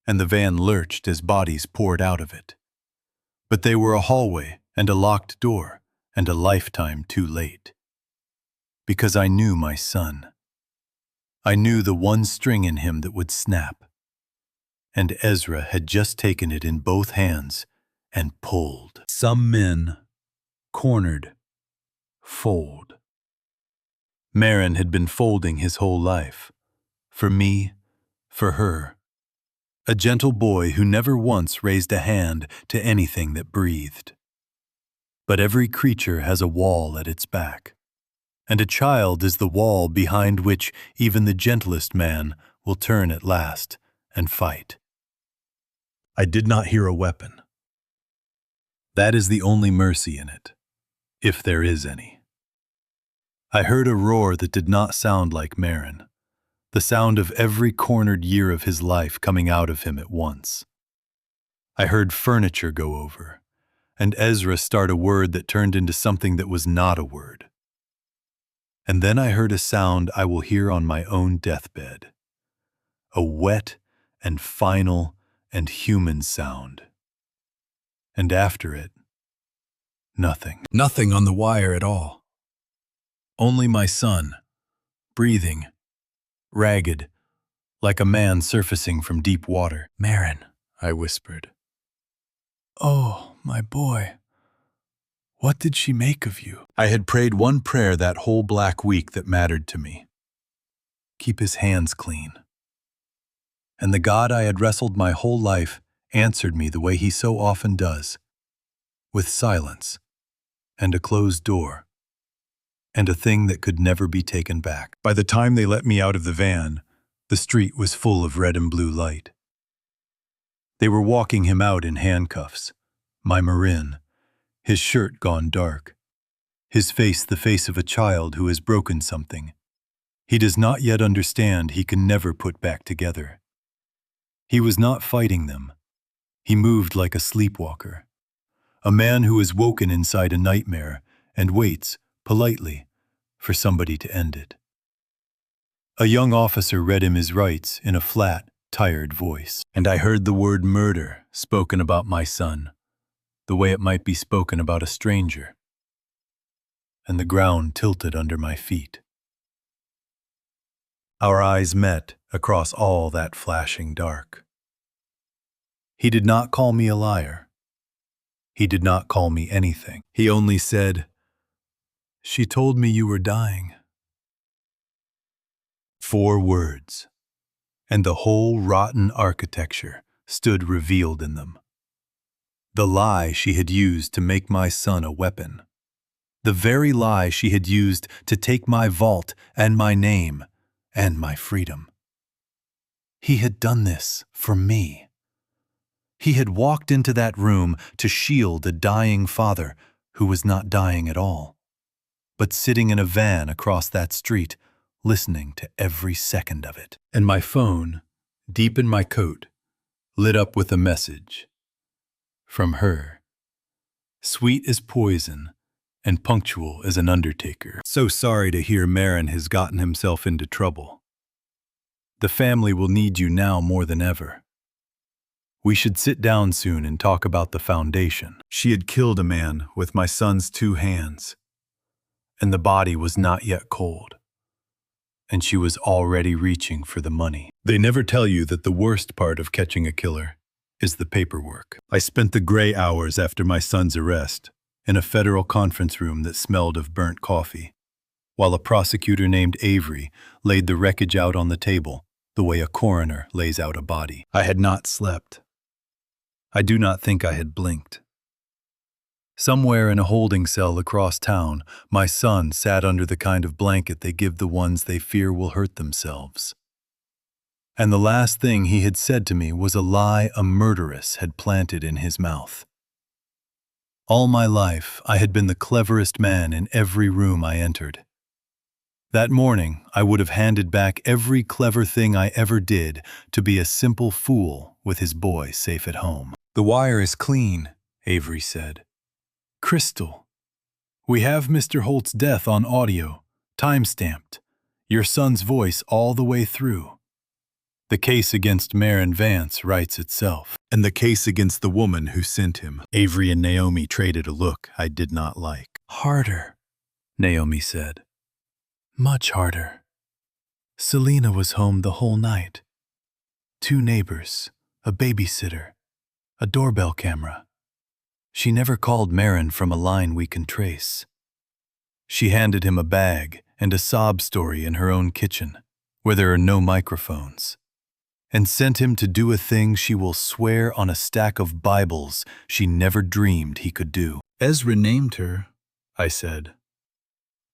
And the van lurched as bodies poured out of it. But they were a hallway and a locked door and a lifetime too late. Because I knew my son. I knew the one string in him that would snap. and Ezra had just taken it in both hands and pulled. Some men, cornered, fold. Maren had been folding his whole life. For me, for her. A gentle boy who never once raised a hand to anything that breathed. But every creature has a wall at its back, and a child is the wall behind which even the gentlest man will turn at last and fight. I did not hear a weapon. That is the only mercy in it, if there is any. I heard a roar that did not sound like Maren, the sound of every cornered year of his life coming out of him at once. I heard furniture go over, and Ezra start a word that turned into something that was not a word. And then I heard a sound I will hear on my own deathbed, a wet and final and human sound. And after it, nothing. Nothing on the wire at all. Only my son, breathing, ragged, like a man surfacing from deep water. Maren, I whispered. Oh, my boy. What did she make of you? I had prayed one prayer that whole black week that mattered to me. Keep his hands clean. And the God I had wrestled my whole life answered me the way he so often does, with silence, and a closed door, and a thing that could never be taken back. By the time they let me out of the van, the street was full of red and blue light. They were walking him out in handcuffs, my Marin, his shirt gone dark, his face the face of a child who has broken something. He does not yet understand he can never put back together. He was not fighting them. He moved like a sleepwalker, a man who is woken inside a nightmare and waits, politely, for somebody to end it. A young officer read him his rights in a flat, tired voice, and I heard the word murder spoken about my son, the way it might be spoken about a stranger, and the ground tilted under my feet. Our eyes met across all that flashing dark. He did not call me a liar. He did not call me anything. He only said, "She told me you were dying." 4 words, and the whole rotten architecture stood revealed in them. The lie she had used to make my son a weapon. The very lie she had used to take my vault and my name and my freedom. He had done this for me. He had walked into that room to shield a dying father who was not dying at all, but sitting in a van across that street, listening to every second of it. And my phone, deep in my coat, lit up with a message. From her. Sweet as poison and punctual as an undertaker. So sorry to hear Maren has gotten himself into trouble. The family will need you now more than ever. We should sit down soon and talk about the foundation. She had killed a man with my son's 2 hands, and the body was not yet cold, and she was already reaching for the money. They never tell you that the worst part of catching a killer is the paperwork. I spent the gray hours after my son's arrest in a federal conference room that smelled of burnt coffee, while a prosecutor named Avery laid the wreckage out on the table the way a coroner lays out a body. I had not slept. I do not think I had blinked. Somewhere in a holding cell across town, my son sat under the kind of blanket they give the ones they fear will hurt themselves. And the last thing he had said to me was a lie a murderess had planted in his mouth. All my life, I had been the cleverest man in every room I entered. That morning, I would have handed back every clever thing I ever did to be a simple fool with his boy safe at home. "The wire is clean," Avery said. "Crystal. We have Mr. Holt's death on audio, time-stamped, your son's voice all the way through. The case against Maren Vance writes itself, and the case against the woman who sent him." Avery and Naomi traded a look I did not like. "Harder," Naomi said. "Much harder. Selena was home the whole night. 2 neighbors, a babysitter, a doorbell camera. She never called Marin from a line we can trace. She handed him a bag and a sob story in her own kitchen, where there are no microphones, and sent him to do a thing she will swear on a stack of Bibles she never dreamed he could do. Ezra named her, I said.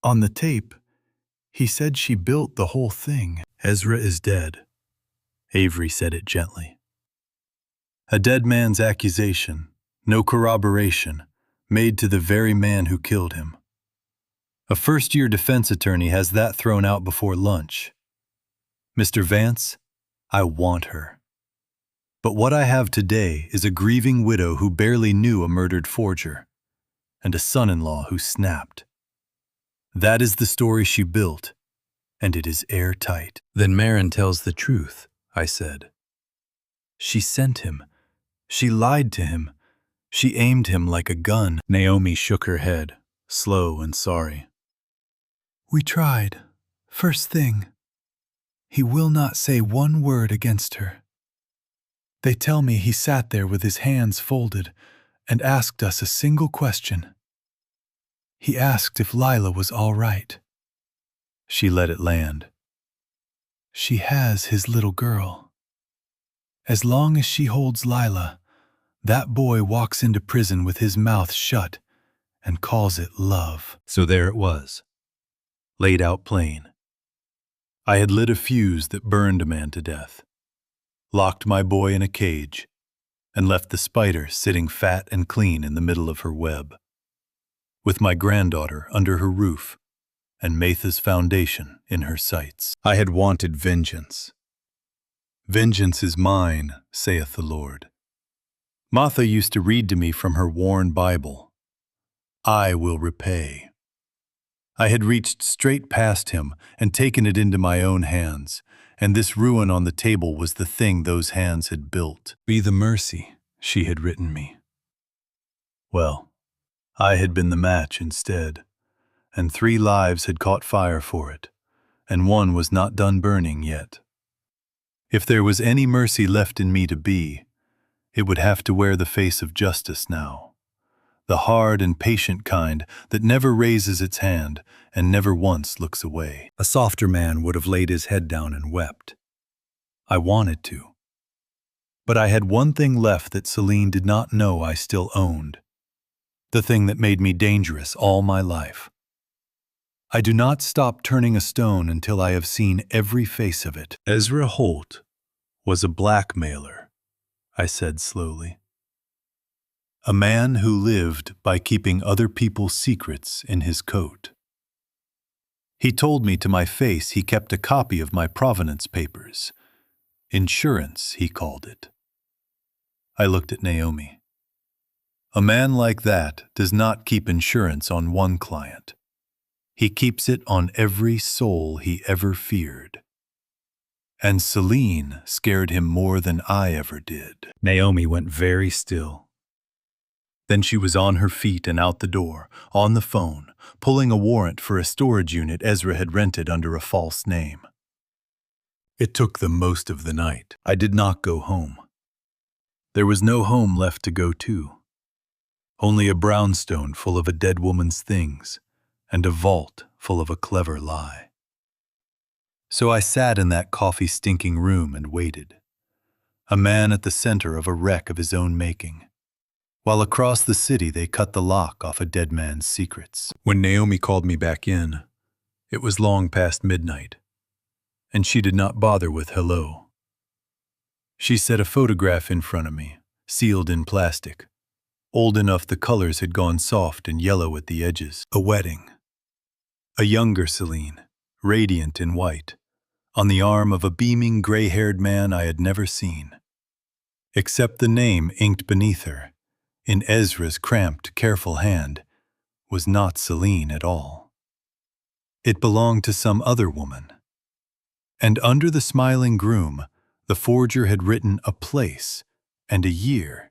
On the tape, he said she built the whole thing. Ezra is dead. Avery said it gently. A dead man's accusation, no corroboration, made to the very man who killed him. A first-year defense attorney has that thrown out before lunch. Mr. Vance, I want her. But what I have today is a grieving widow who barely knew a murdered forger, and a son-in-law who snapped. That is the story she built, and it is airtight. Then Marin tells the truth, I said. She sent him. She lied to him. She aimed him like a gun. Naomi shook her head, slow and sorry. We tried. First thing. He will not say one word against her. They tell me he sat there with his hands folded and asked us a single question. He asked if Lila was all right. She let it land. She has his little girl. As long as she holds Lila, that boy walks into prison with his mouth shut and calls it love. So there it was, laid out plain. I had lit a fuse that burned a man to death, locked my boy in a cage, and left the spider sitting fat and clean in the middle of her web, with my granddaughter under her roof and Metha's foundation in her sights. I had wanted vengeance. Vengeance is mine, saith the Lord. Martha used to read to me from her worn Bible. I will repay. I had reached straight past him and taken it into my own hands, and this ruin on the table was the thing those hands had built. Be the mercy, she had written me. Well, I had been the match instead, and 3 lives had caught fire for it, and 1 was not done burning yet. If there was any mercy left in me to be, it would have to wear the face of justice now, the hard and patient kind that never raises its hand and never once looks away. A softer man would have laid his head down and wept. I wanted to. But I had one thing left that Celine did not know I still owned, the thing that made me dangerous all my life. I do not stop turning a stone until I have seen every face of it. Ezra Holt was a blackmailer, I said slowly. A man who lived by keeping other people's secrets in his coat. He told me to my face he kept a copy of my provenance papers. Insurance, he called it. I looked at Naomi. A man like that does not keep insurance on one client. He keeps it on every soul he ever feared. And Celine scared him more than I ever did. Naomi went very still. Then she was on her feet and out the door, on the phone, pulling a warrant for a storage unit Ezra had rented under a false name. It took them most of the night. I did not go home. There was no home left to go to. Only a brownstone full of a dead woman's things, and a vault full of a clever lie. So I sat in that coffee-stinking room and waited, a man at the center of a wreck of his own making, while across the city they cut the lock off a dead man's secrets. When Naomi called me back in, it was long past midnight, and she did not bother with hello. She set a photograph in front of me, sealed in plastic, old enough the colors had gone soft and yellow at the edges. A wedding. A younger Celine, radiant in white, on the arm of a beaming gray-haired man I had never seen. Except the name inked beneath her, in Ezra's cramped, careful hand, was not Celine at all. It belonged to some other woman. And under the smiling groom, the forger had written a place and a year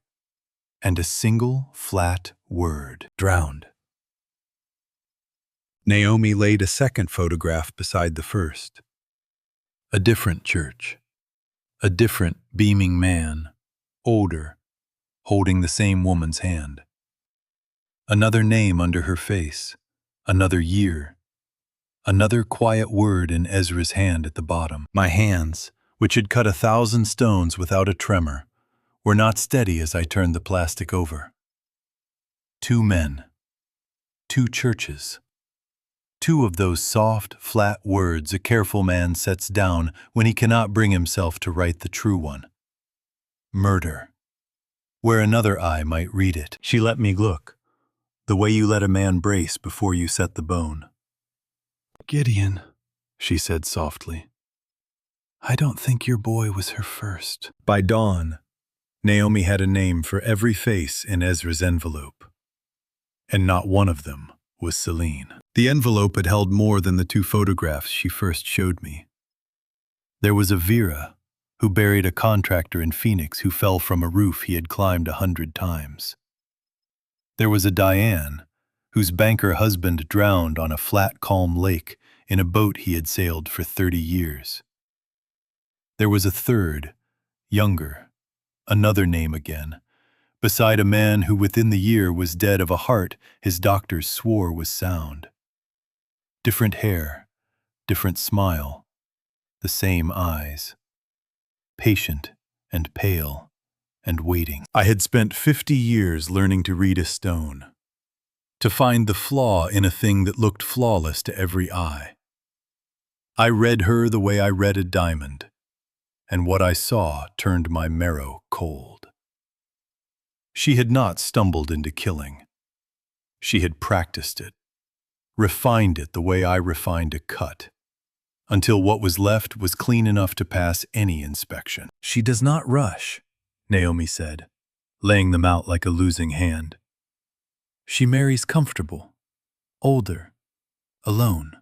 and a single flat word: drowned. Naomi laid a second photograph beside the first. A different church. A different beaming man, older, holding the same woman's hand. Another name under her face, another year, another quiet word in Ezra's hand at the bottom. My hands, which had cut 1,000 stones without a tremor, were not steady as I turned the plastic over. 2 men, 2 churches. 2 of those soft, flat words a careful man sets down when he cannot bring himself to write the true one. Murder. Where another eye might read it. She let me look, the way you let a man brace before you set the bone. Gideon, she said softly, I don't think your boy was her first. By dawn, Naomi had a name for every face in Ezra's envelope. And not one of them was Celine. The envelope had held more than the 2 photographs she first showed me. There was a Vera, who buried a contractor in Phoenix who fell from a roof he had climbed 100 times. There was a Diane, whose banker husband drowned on a flat, calm lake in a boat he had sailed for 30 years. There was a third, younger, another name again, beside a man who within the year was dead of a heart his doctors swore was sound. Different hair, different smile, the same eyes. Patient and pale and waiting. I had spent 50 years learning to read a stone, to find the flaw in a thing that looked flawless to every eye. I read her the way I read a diamond, and what I saw turned my marrow cold. She had not stumbled into killing. She had practiced it, refined it the way I refined a cut, until what was left was clean enough to pass any inspection. She does not rush, Naomi said, laying them out like a losing hand. She marries comfortable, older, alone.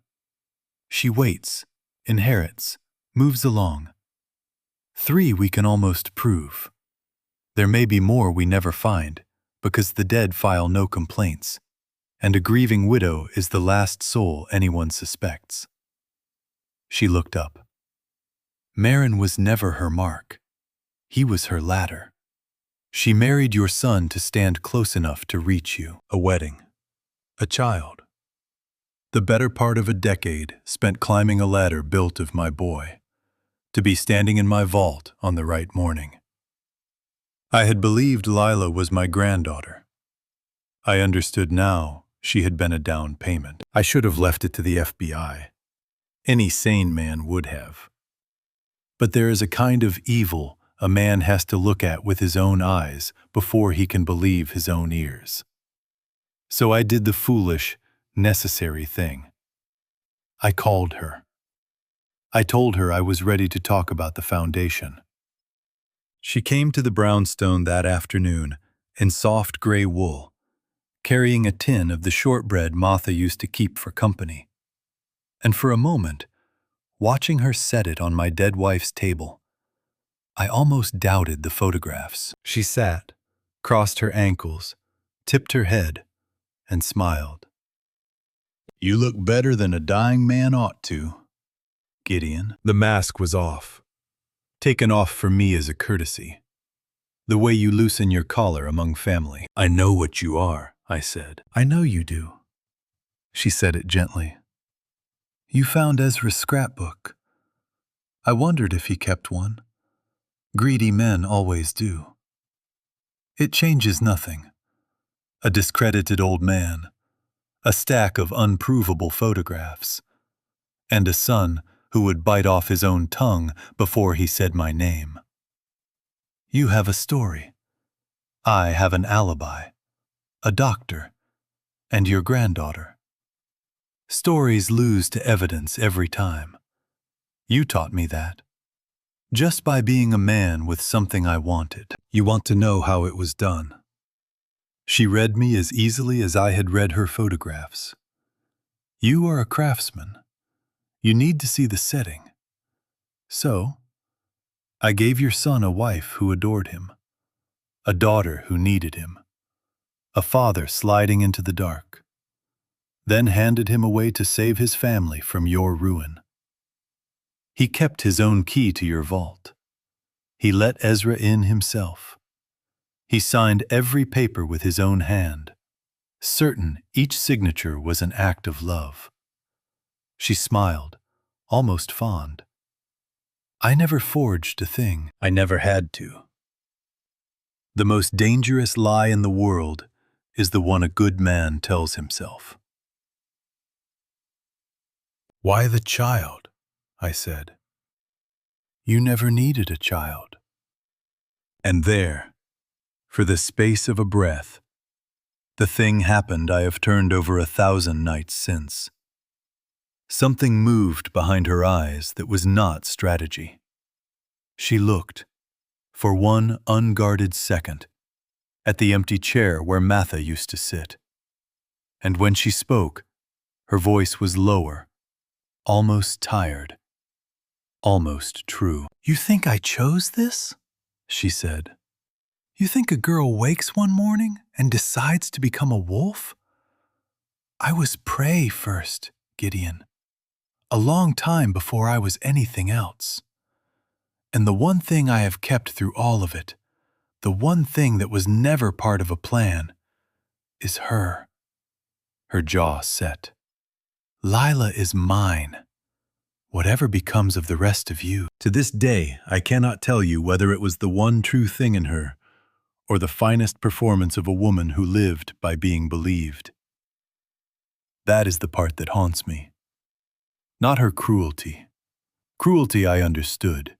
She waits, inherits, moves along. 3 we can almost prove. There may be more we never find, because the dead file no complaints, and a grieving widow is the last soul anyone suspects. She looked up. Marin was never her mark. He was her ladder. She married your son to stand close enough to reach you. A wedding. A child. The better part of a decade spent climbing a ladder built of my boy, to be standing in my vault on the right morning. I had believed Lila was my granddaughter. I understood now she had been a down payment. I should have left it to the FBI. Any sane man would have. But there is a kind of evil a man has to look at with his own eyes before he can believe his own ears. So I did the foolish, necessary thing. I called her. I told her I was ready to talk about the foundation. She came to the brownstone that afternoon in soft gray wool, carrying a tin of the shortbread Martha used to keep for company. And for a moment, watching her set it on my dead wife's table, I almost doubted the photographs. She sat, crossed her ankles, tipped her head, and smiled. You look better than a dying man ought to, Gideon. The mask was off, taken off for me as a courtesy, the way you loosen your collar among family. I know what you are, I said. I know you do. She said it gently. You found Ezra's scrapbook. I wondered if he kept one. Greedy men always do. It changes nothing. A discredited old man, a stack of unprovable photographs, and a son who would bite off his own tongue before he said my name. You have a story. I have an alibi, a doctor, and your granddaughter. Stories lose to evidence every time. You taught me that. Just by being a man with something I wanted. You want to know how it was done. She read me as easily as I had read her photographs. You are a craftsman. You need to see the setting. So, I gave your son a wife who adored him, a daughter who needed him, a father sliding into the dark, then handed him away to save his family from your ruin. He kept his own key to your vault. He let Ezra in himself. He signed every paper with his own hand, certain each signature was an act of love. She smiled, almost fond. I never forged a thing. I never had to. The most dangerous lie in the world is the one a good man tells himself. Why the child? I said. You never needed a child. And there, for the space of a breath, the thing happened I have turned over 1,000 nights since. Something moved behind her eyes that was not strategy. She looked, for one unguarded second, at the empty chair where Matha used to sit. And when she spoke, her voice was lower, almost tired, almost true. You think I chose this? She said. You think a girl wakes one morning and decides to become a wolf? I was prey first, Gideon. A long time before I was anything else. And the one thing I have kept through all of it, the one thing that was never part of a plan, is her. Her jaw set. Lila is mine. Whatever becomes of the rest of you. To this day, I cannot tell you whether it was the one true thing in her, or the finest performance of a woman who lived by being believed. That is the part that haunts me. Not her cruelty. Cruelty I understood.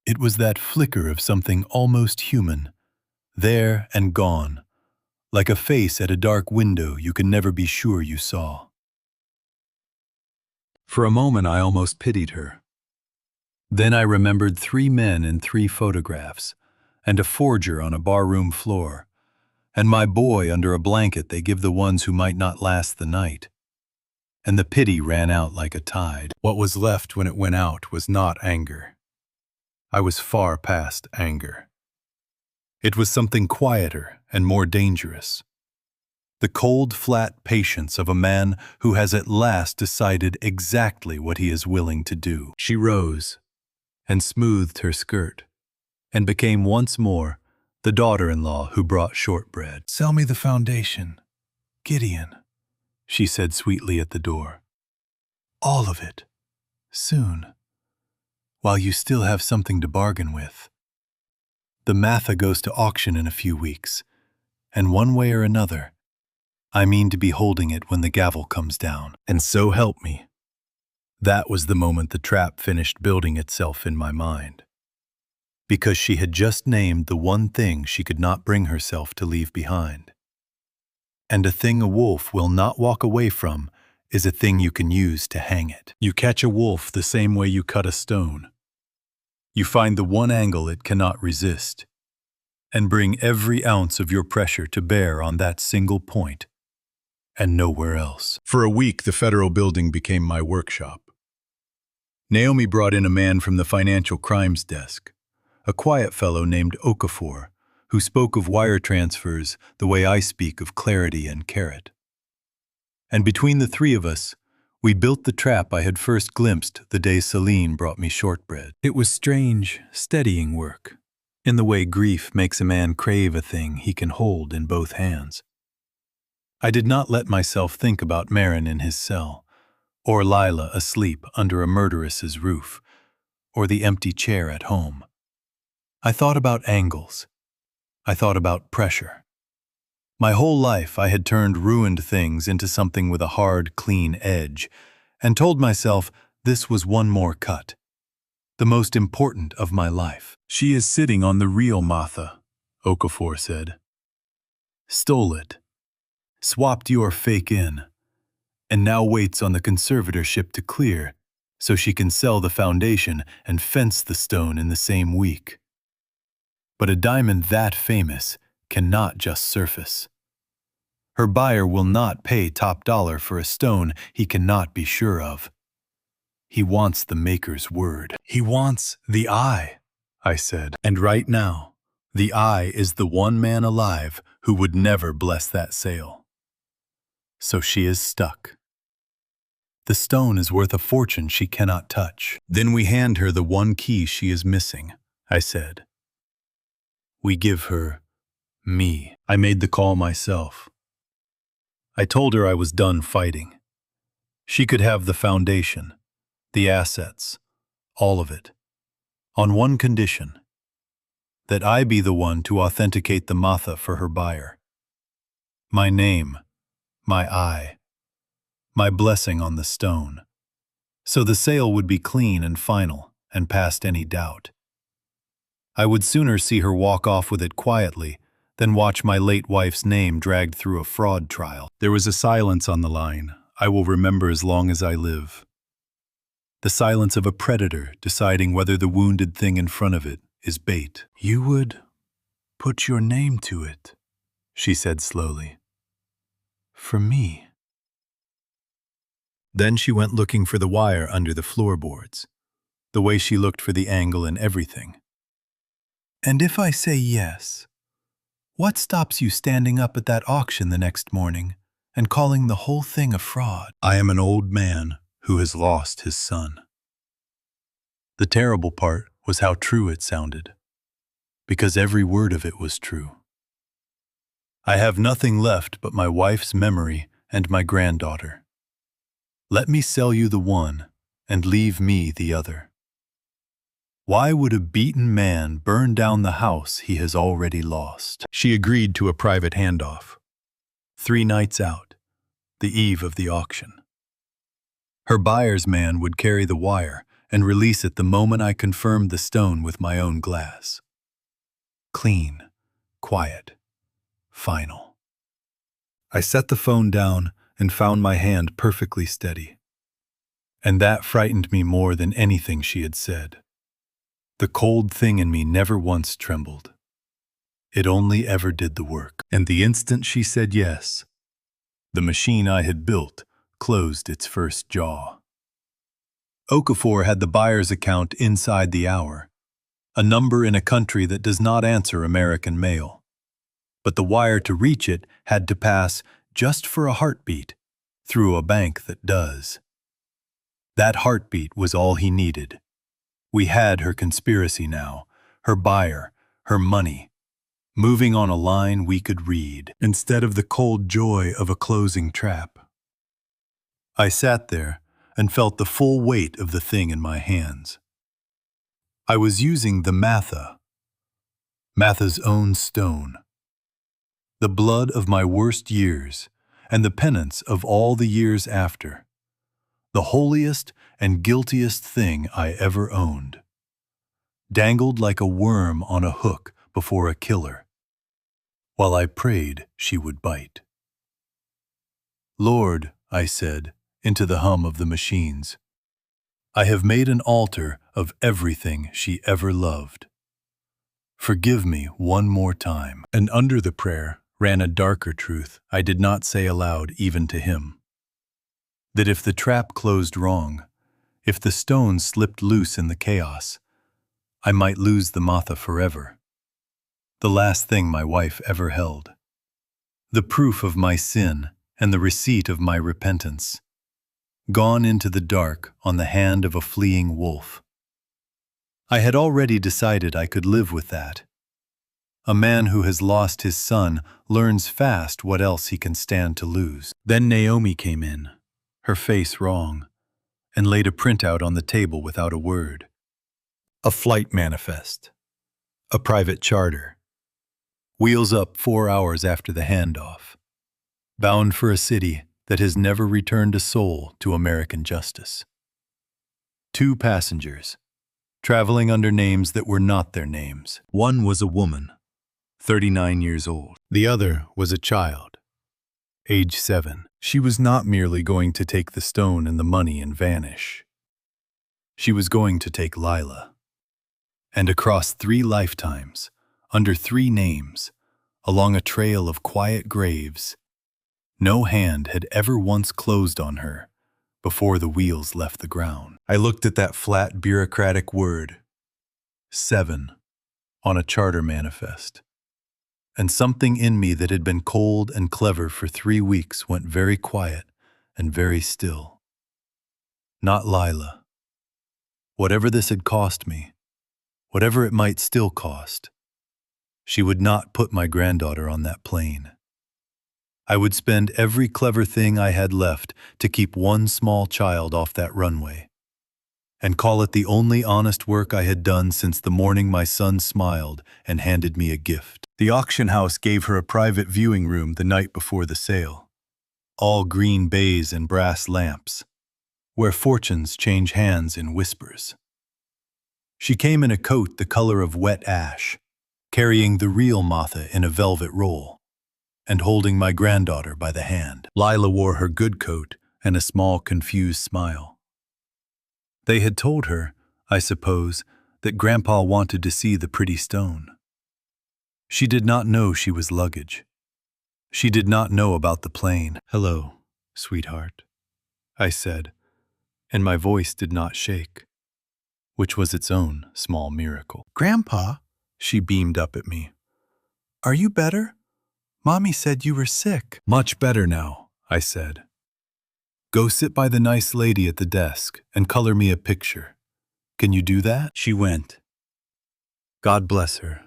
It was that flicker of something almost human, there and gone, like a face at a dark window you can never be sure you saw. For a moment I almost pitied her. Then I remembered 3 men in 3 photographs, and a forger on a barroom floor, and my boy under a blanket they give the ones who might not last the night. And the pity ran out like a tide. What was left when it went out was not anger. I was far past anger. It was something quieter and more dangerous. The cold, flat patience of a man who has at last decided exactly what he is willing to do. She rose and smoothed her skirt and became once more the daughter-in-law who brought shortbread. Sell me the foundation, Gideon, she said sweetly at the door. All of it, soon, while you still have something to bargain with. The Matha goes to auction in a few weeks, and one way or another, I mean to be holding it when the gavel comes down. And so help me. That was the moment the trap finished building itself in my mind. Because she had just named the one thing she could not bring herself to leave behind. And a thing a wolf will not walk away from is a thing you can use to hang it. You catch a wolf the same way you cut a stone. You find the one angle it cannot resist, and bring every ounce of your pressure to bear on that single point, and nowhere else. For a week, the federal building became my workshop. Naomi brought in a man from the financial crimes desk, a quiet fellow named Okafor, who spoke of wire transfers the way I speak of clarity and carrot. And between the 3 of us, we built the trap I had first glimpsed the day Celine brought me shortbread. It was strange, steadying work, in the way grief makes a man crave a thing he can hold in both hands. I did not let myself think about Marin in his cell, or Lila asleep under a murderess's roof, or the empty chair at home. I thought about angles. I thought about pressure. My whole life I had turned ruined things into something with a hard, clean edge, and told myself this was one more cut, the most important of my life. She is sitting on the real Matha, Okafor said. Stole it. Swapped your fake in, and now waits on the conservatorship to clear so she can sell the foundation and fence the stone in the same week. But a diamond that famous cannot just surface. Her buyer will not pay top dollar for a stone he cannot be sure of. He wants the maker's word. He wants the eye, I said. And right now, the eye is the one man alive who would never bless that sale. So she is stuck. The stone is worth a fortune she cannot touch. Then we hand her the one key she is missing, I said. We give her Me. I made the call myself. I told her I was done fighting. She could have the foundation, the assets, all of it, on one condition: that I be the one to authenticate the matha for her buyer. My name, my eye, my blessing on the stone. So the sale would be clean and final and past any doubt. I would sooner see her walk off with it quietly than watch my late wife's name dragged through a fraud trial. There was a silence on the line I will remember as long as I live. The silence of a predator deciding whether the wounded thing in front of it is bait. You would put your name to it, she said slowly. For me. Then she went looking for the wire under the floorboards, the way she looked for the angle and everything. And if I say yes, what stops you standing up at that auction the next morning and calling the whole thing a fraud? I am an old man who has lost his son. The terrible part was how true it sounded, because every word of it was true. I have nothing left but my wife's memory and my granddaughter. Let me sell you the one and leave me the other. Why would a beaten man burn down the house he has already lost? She agreed to a private handoff. 3 nights out, the eve of the auction. Her buyer's man would carry the wire and release it the moment I confirmed the stone with my own glass. Clean, quiet, final. I set the phone down and found my hand perfectly steady. And that frightened me more than anything she had said. The cold thing in me never once trembled. It only ever did the work. And the instant she said yes, the machine I had built closed its first jaw. Okafor had the buyer's account inside the hour, a number in a country that does not answer American mail. But the wire to reach it had to pass, just for a heartbeat, through a bank that does. That heartbeat was all he needed. We had her conspiracy now, her buyer, her money, moving on a line we could read, instead of the cold joy of a closing trap. I sat there and felt the full weight of the thing in my hands. I was using the Matha's own stone, the blood of my worst years and the penance of all the years after, the holiest and guiltiest thing I ever owned, dangled like a worm on a hook before a killer, while I prayed she would bite. Lord, I said, into the hum of the machines, I have made an altar of everything she ever loved. Forgive me one more time. And under the prayer ran a darker truth I did not say aloud even to him. That if the trap closed wrong, if the stone slipped loose in the chaos, I might lose the Matha forever. The last thing my wife ever held. The proof of my sin and the receipt of my repentance. Gone into the dark on the hand of a fleeing wolf. I had already decided I could live with that. A man who has lost his son learns fast what else he can stand to lose. Then Naomi came in, her face wrong, and laid a printout on the table without a word. A flight manifest. A private charter. Wheels up 4 hours after the handoff. Bound for a city that has never returned a soul to American justice. 2 passengers, traveling under names that were not their names. One was a woman, 39 years old. The other was a child, age 7. She was not merely going to take the stone and the money and vanish. She was going to take Lila. And across 3 lifetimes, under 3 names, along a trail of quiet graves, no hand had ever once closed on her before the wheels left the ground. I looked at that flat bureaucratic word, 7, on a charter manifest. And something in me that had been cold and clever for 3 weeks went very quiet and very still. Not Lila. Whatever this had cost me, whatever it might still cost, She would not put my granddaughter on that plane. I would spend every clever thing I had left to keep one small child off that runway, and call it the only honest work I had done since the morning my son smiled and handed me a gift. The auction house gave her a private viewing room the night before the sale, all green bays and brass lamps, where fortunes change hands in whispers. She came in a coat the color of wet ash, carrying the real Martha in a velvet roll, and holding my granddaughter by the hand. Lila wore her good coat and a small, confused smile. They had told her, I suppose, that Grandpa wanted to see the pretty stone. She did not know she was luggage. She did not know about the plane. "Hello, sweetheart," I said, and my voice did not shake, which was its own small miracle. "Grandpa," she beamed up at me. "Are you better? Mommy said you were sick." "Much better now," I said. "Go sit by the nice lady at the desk and color me a picture. Can you do that?" She went. God bless her.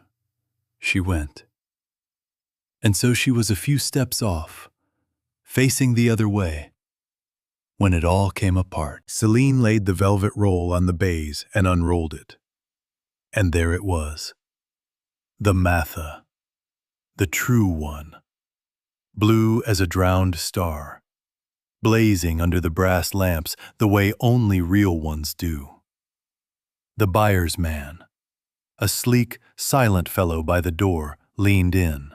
She went. And so she was a few steps off, facing the other way, when it all came apart. Celine laid the velvet roll on the baize and unrolled it. And there it was. The Martha. The true one. Blue as a drowned star, blazing under the brass lamps the way only real ones do. The buyer's man, a sleek, silent fellow by the door, leaned in.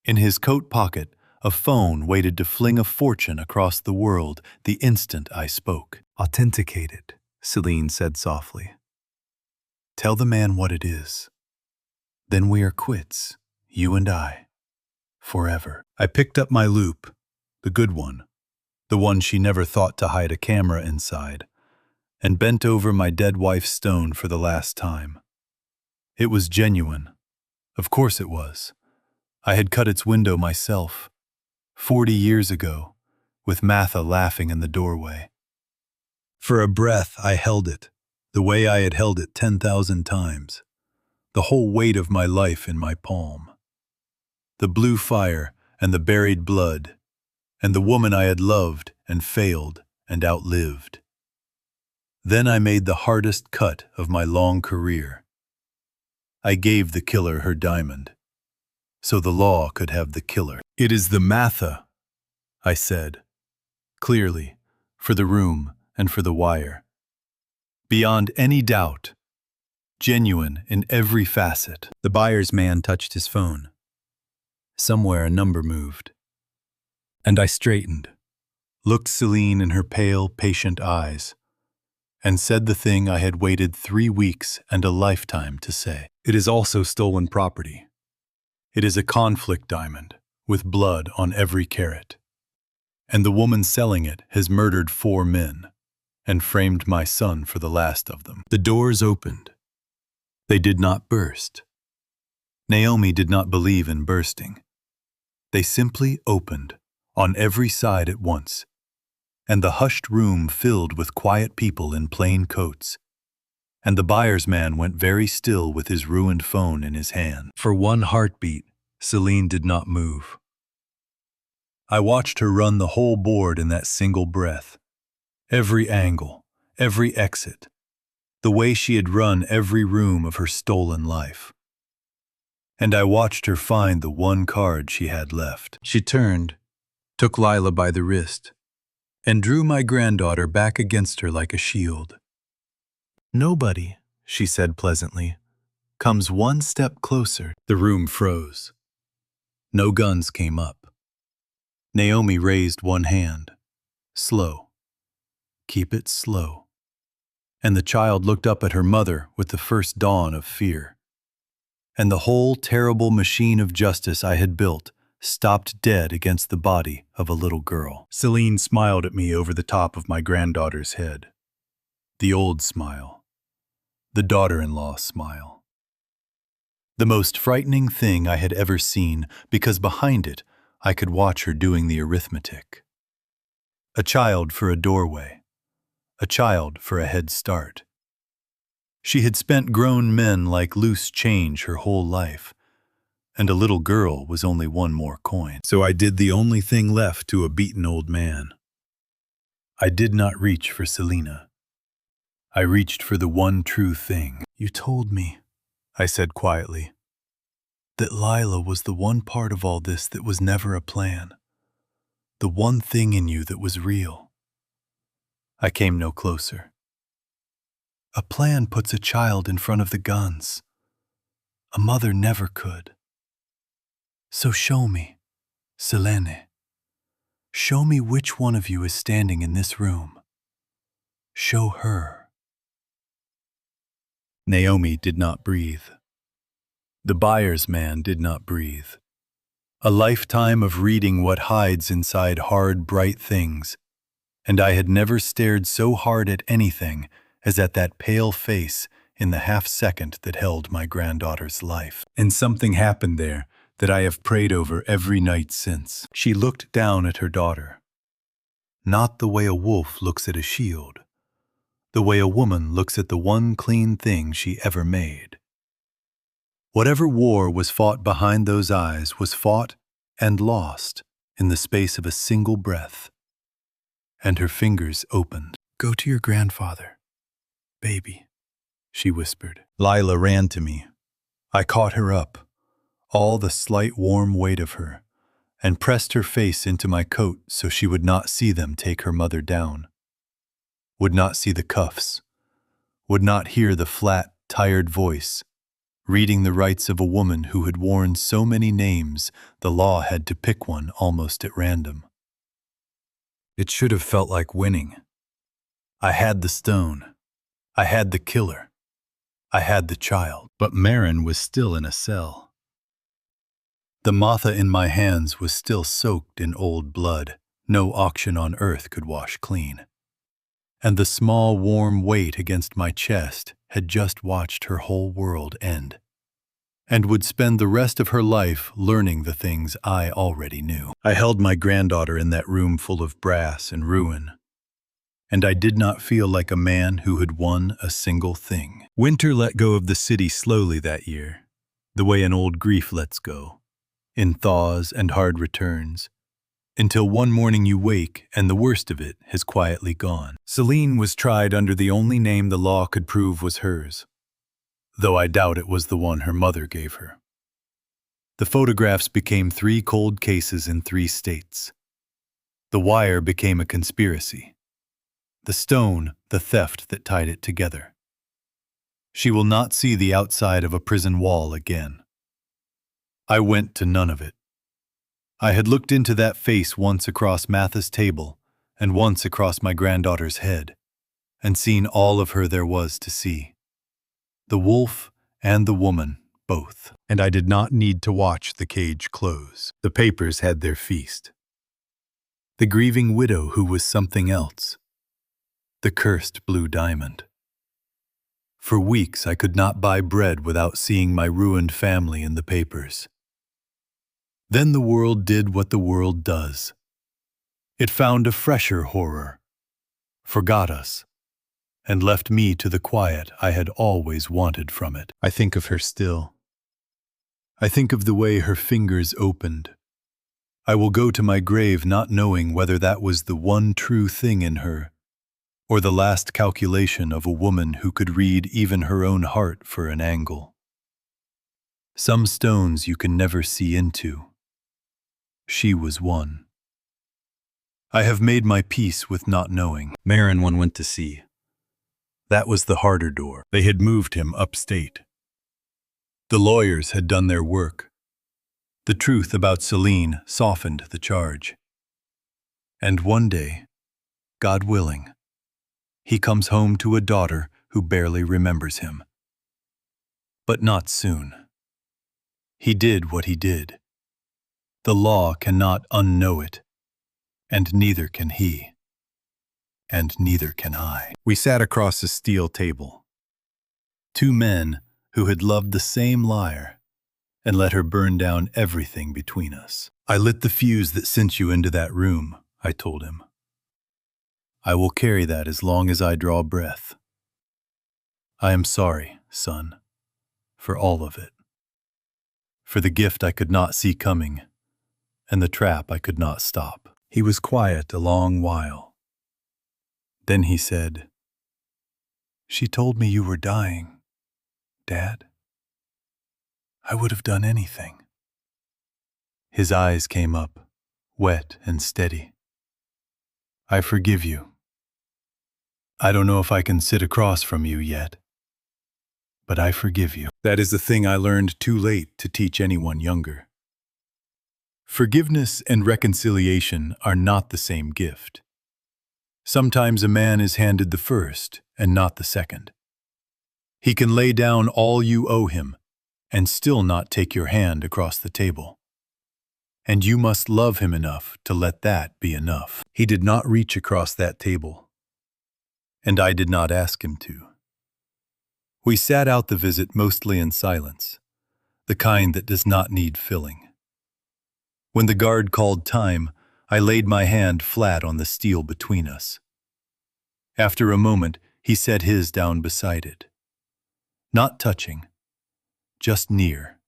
In his coat pocket, a phone waited to fling a fortune across the world the instant I spoke. "Authenticated," Celine said softly. "Tell the man what it is. Then we are quits, you and I, forever." I picked up my loupe, the good one, the one she never thought to hide a camera inside, and bent over my dead wife's stone for the last time. It was genuine. Of course it was. I had cut its window myself, 40 years ago, with Martha laughing in the doorway. For a breath I held it, the way I had held it 10,000 times, the whole weight of my life in my palm. The blue fire and the buried blood, and the woman I had loved and failed and outlived. Then I made the hardest cut of my long career. I gave the killer her diamond, so the law could have the killer. "It is the Martha," I said, clearly, for the room and for the wire. Beyond any doubt, genuine in every facet. The buyer's man touched his phone. Somewhere a number moved. And I straightened, looked Celine in her pale, patient eyes, and said the thing I had waited 3 weeks and a lifetime to say. "It is also stolen property. It is a conflict diamond, with blood on every carat. And the woman selling it has murdered 4 men, and framed my son for the last of them." The doors opened. They did not burst. Naomi did not believe in bursting. They simply opened, on every side at once, and the hushed room filled with quiet people in plain coats, and the buyer's man went very still with his ruined phone in his hand. For one heartbeat, Celine did not move. I watched her run the whole board in that single breath. Every angle, every exit, the way she had run every room of her stolen life. And I watched her find the one card she had left. She turned, took Lila by the wrist, and drew my granddaughter back against her like a shield. "Nobody," she said pleasantly, "comes one step closer." The room froze. No guns came up. Naomi raised one hand. Slow. Keep it slow. And the child looked up at her mother with the first dawn of fear. And the whole terrible machine of justice I had built stopped dead against the body of a little girl. Celine smiled at me over the top of my granddaughter's head. The old smile. The daughter-in-law smile. The most frightening thing I had ever seen, because behind it I could watch her doing the arithmetic. A child for a doorway. A child for a head start. She had spent grown men like loose change her whole life, and a little girl was only one more coin. So I did the only thing left to a beaten old man. I did not reach for Selena. I reached for the one true thing. You told me, I said quietly, that Lila was the one part of all this that was never a plan. The one thing in you that was real. I came no closer. A plan puts a child in front of the guns. A mother never could. So show me, Selene. Show me which one of you is standing in this room. Show her. Naomi did not breathe. The buyer's man did not breathe. A lifetime of reading what hides inside hard, bright things, and I had never stared so hard at anything as at that pale face in the half-second that held my granddaughter's life. And something happened there that I have prayed over every night since. She looked down at her daughter. Not the way a wolf looks at a shield, the way a woman looks at the one clean thing she ever made. Whatever war was fought behind those eyes was fought and lost in the space of a single breath. And her fingers opened. Go to your grandfather, baby, she whispered. Lila ran to me. I caught her up, all the slight warm weight of her, and pressed her face into my coat so she would not see them take her mother down, would not see the cuffs, would not hear the flat, tired voice, reading the rights of a woman who had worn so many names the law had to pick one almost at random. It should have felt like winning. I had the stone. I had the killer. I had the child. But Marin was still in a cell. The Matha in my hands was still soaked in old blood no auction on earth could wash clean. And the small warm weight against my chest had just watched her whole world end, and would spend the rest of her life learning the things I already knew. I held my granddaughter in that room full of brass and ruin, and I did not feel like a man who had won a single thing. Winter let go of the city slowly that year, the way an old grief lets go, in thaws and hard returns, until one morning you wake and the worst of it has quietly gone. Celine was tried under the only name the law could prove was hers, though I doubt it was the one her mother gave her. The photographs became 3 cold cases in 3 states. The wire became a conspiracy. The stone, the theft that tied it together. She will not see the outside of a prison wall again. I went to none of it. I had looked into that face once across Matha's table and once across my granddaughter's head, and seen all of her there was to see. The wolf and the woman, both. And I did not need to watch the cage close. The papers had their feast. The grieving widow who was something else. The cursed blue diamond. For weeks I could not buy bread without seeing my ruined family in the papers. Then the world did what the world does. It found a fresher horror, forgot us, and left me to the quiet I had always wanted from it. I think of her still. I think of the way her fingers opened. I will go to my grave not knowing whether that was the one true thing in her, or the last calculation of a woman who could read even her own heart for an angle. Some stones you can never see into. She was one. I have made my peace with not knowing. Marin one went to sea. That was the harder door. They had moved him upstate. The lawyers had done their work. The truth about Celine softened the charge. And one day, God willing, he comes home to a daughter who barely remembers him. But not soon. He did what he did. The law cannot unknow it, and neither can he, and neither can I. We sat across a steel table. 2 men who had loved the same liar and let her burn down everything between us. I lit the fuse that sent you into that room, I told him. I will carry that as long as I draw breath. I am sorry, son, for all of it. for the gift I could not see coming, and the trap I could not stop. He was quiet a long while. Then he said, "She told me you were dying, Dad. I would have done anything." His eyes came up, wet and steady. "I forgive you. I don't know if I can sit across from you yet, but I forgive you." That is the thing I learned too late to teach anyone younger. Forgiveness and reconciliation are not the same gift. Sometimes a man is handed the first and not the second. He can lay down all you owe him and still not take your hand across the table. And you must love him enough to let that be enough. He did not reach across that table, and I did not ask him to. We sat out the visit mostly in silence, the kind that does not need filling. When the guard called time, I laid my hand flat on the steel between us. After a moment, he set his down beside it. Not touching, just near.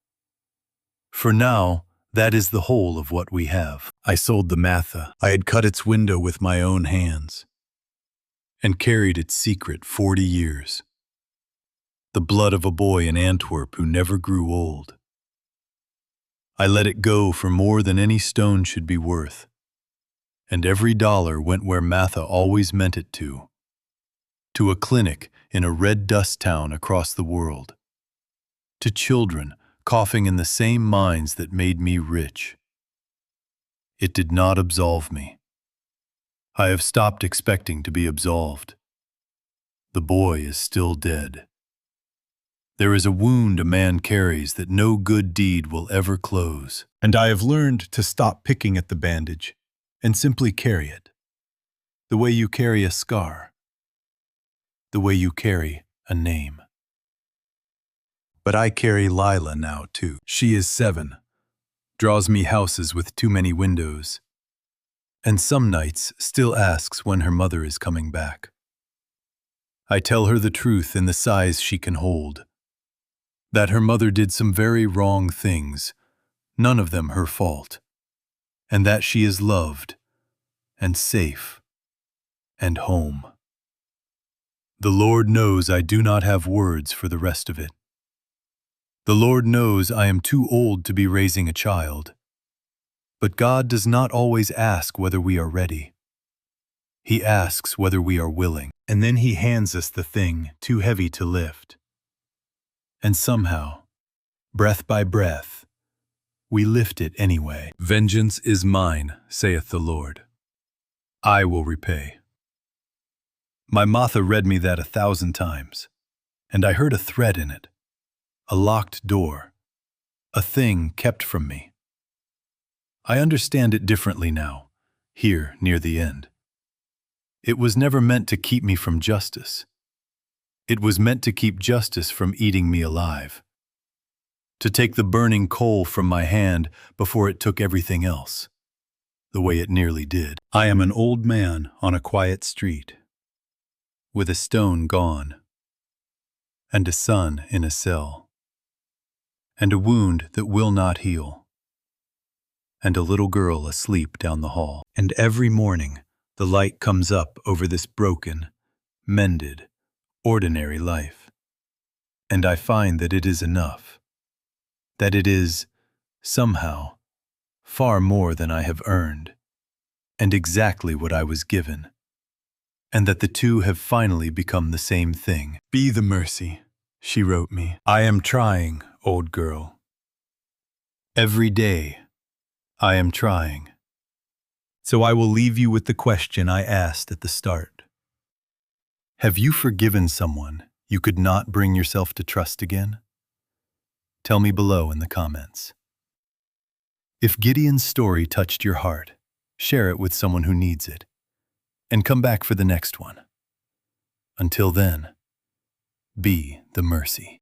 For now, that is the whole of what we have. I sold the Matha. I had cut its window with my own hands and carried its secret 40 years. The blood of a boy in Antwerp who never grew old. I let it go for more than any stone should be worth, and every dollar went where Matha always meant it to a clinic in a red dust town across the world, to children coughing in the same mines that made me rich. It did not absolve me. I have stopped expecting to be absolved. The boy is still dead. There is a wound a man carries that no good deed will ever close, and I have learned to stop picking at the bandage and simply carry it, the way you carry a scar, the way you carry a name. But I carry Lila now, too. She is 7, draws me houses with too many windows, and some nights still asks when her mother is coming back. I tell her the truth in the size she can hold, that her mother did some very wrong things, none of them her fault, and that she is loved and safe and home. The Lord knows I do not have words for the rest of it. The Lord knows I am too old to be raising a child. But God does not always ask whether we are ready. He asks whether we are willing, and then He hands us the thing too heavy to lift. And somehow, breath by breath, we lift it anyway. "Vengeance is mine, saith the Lord. I will repay." My Matha read me that 1,000 times, and I heard a thread in it. A locked door, a thing kept from me. I understand it differently now, here near the end. It was never meant to keep me from justice. It was meant to keep justice from eating me alive, to take the burning coal from my hand before it took everything else, the way it nearly did. I am an old man on a quiet street, with a stone gone, and a son in a cell, and a wound that will not heal, and a little girl asleep down the hall. And every morning the light comes up over this broken, mended, ordinary life, and I find that it is enough, that it is, somehow, far more than I have earned, and exactly what I was given, and that the two have finally become the same thing. "Be the mercy," she wrote me. "I am trying, old girl. Every day, I am trying. So I will leave you with the question I asked at the start. Have you forgiven someone you could not bring yourself to trust again? Tell me below in the comments. If Gideon's story touched your heart, share it with someone who needs it, and come back for the next one. Until then, be the mercy.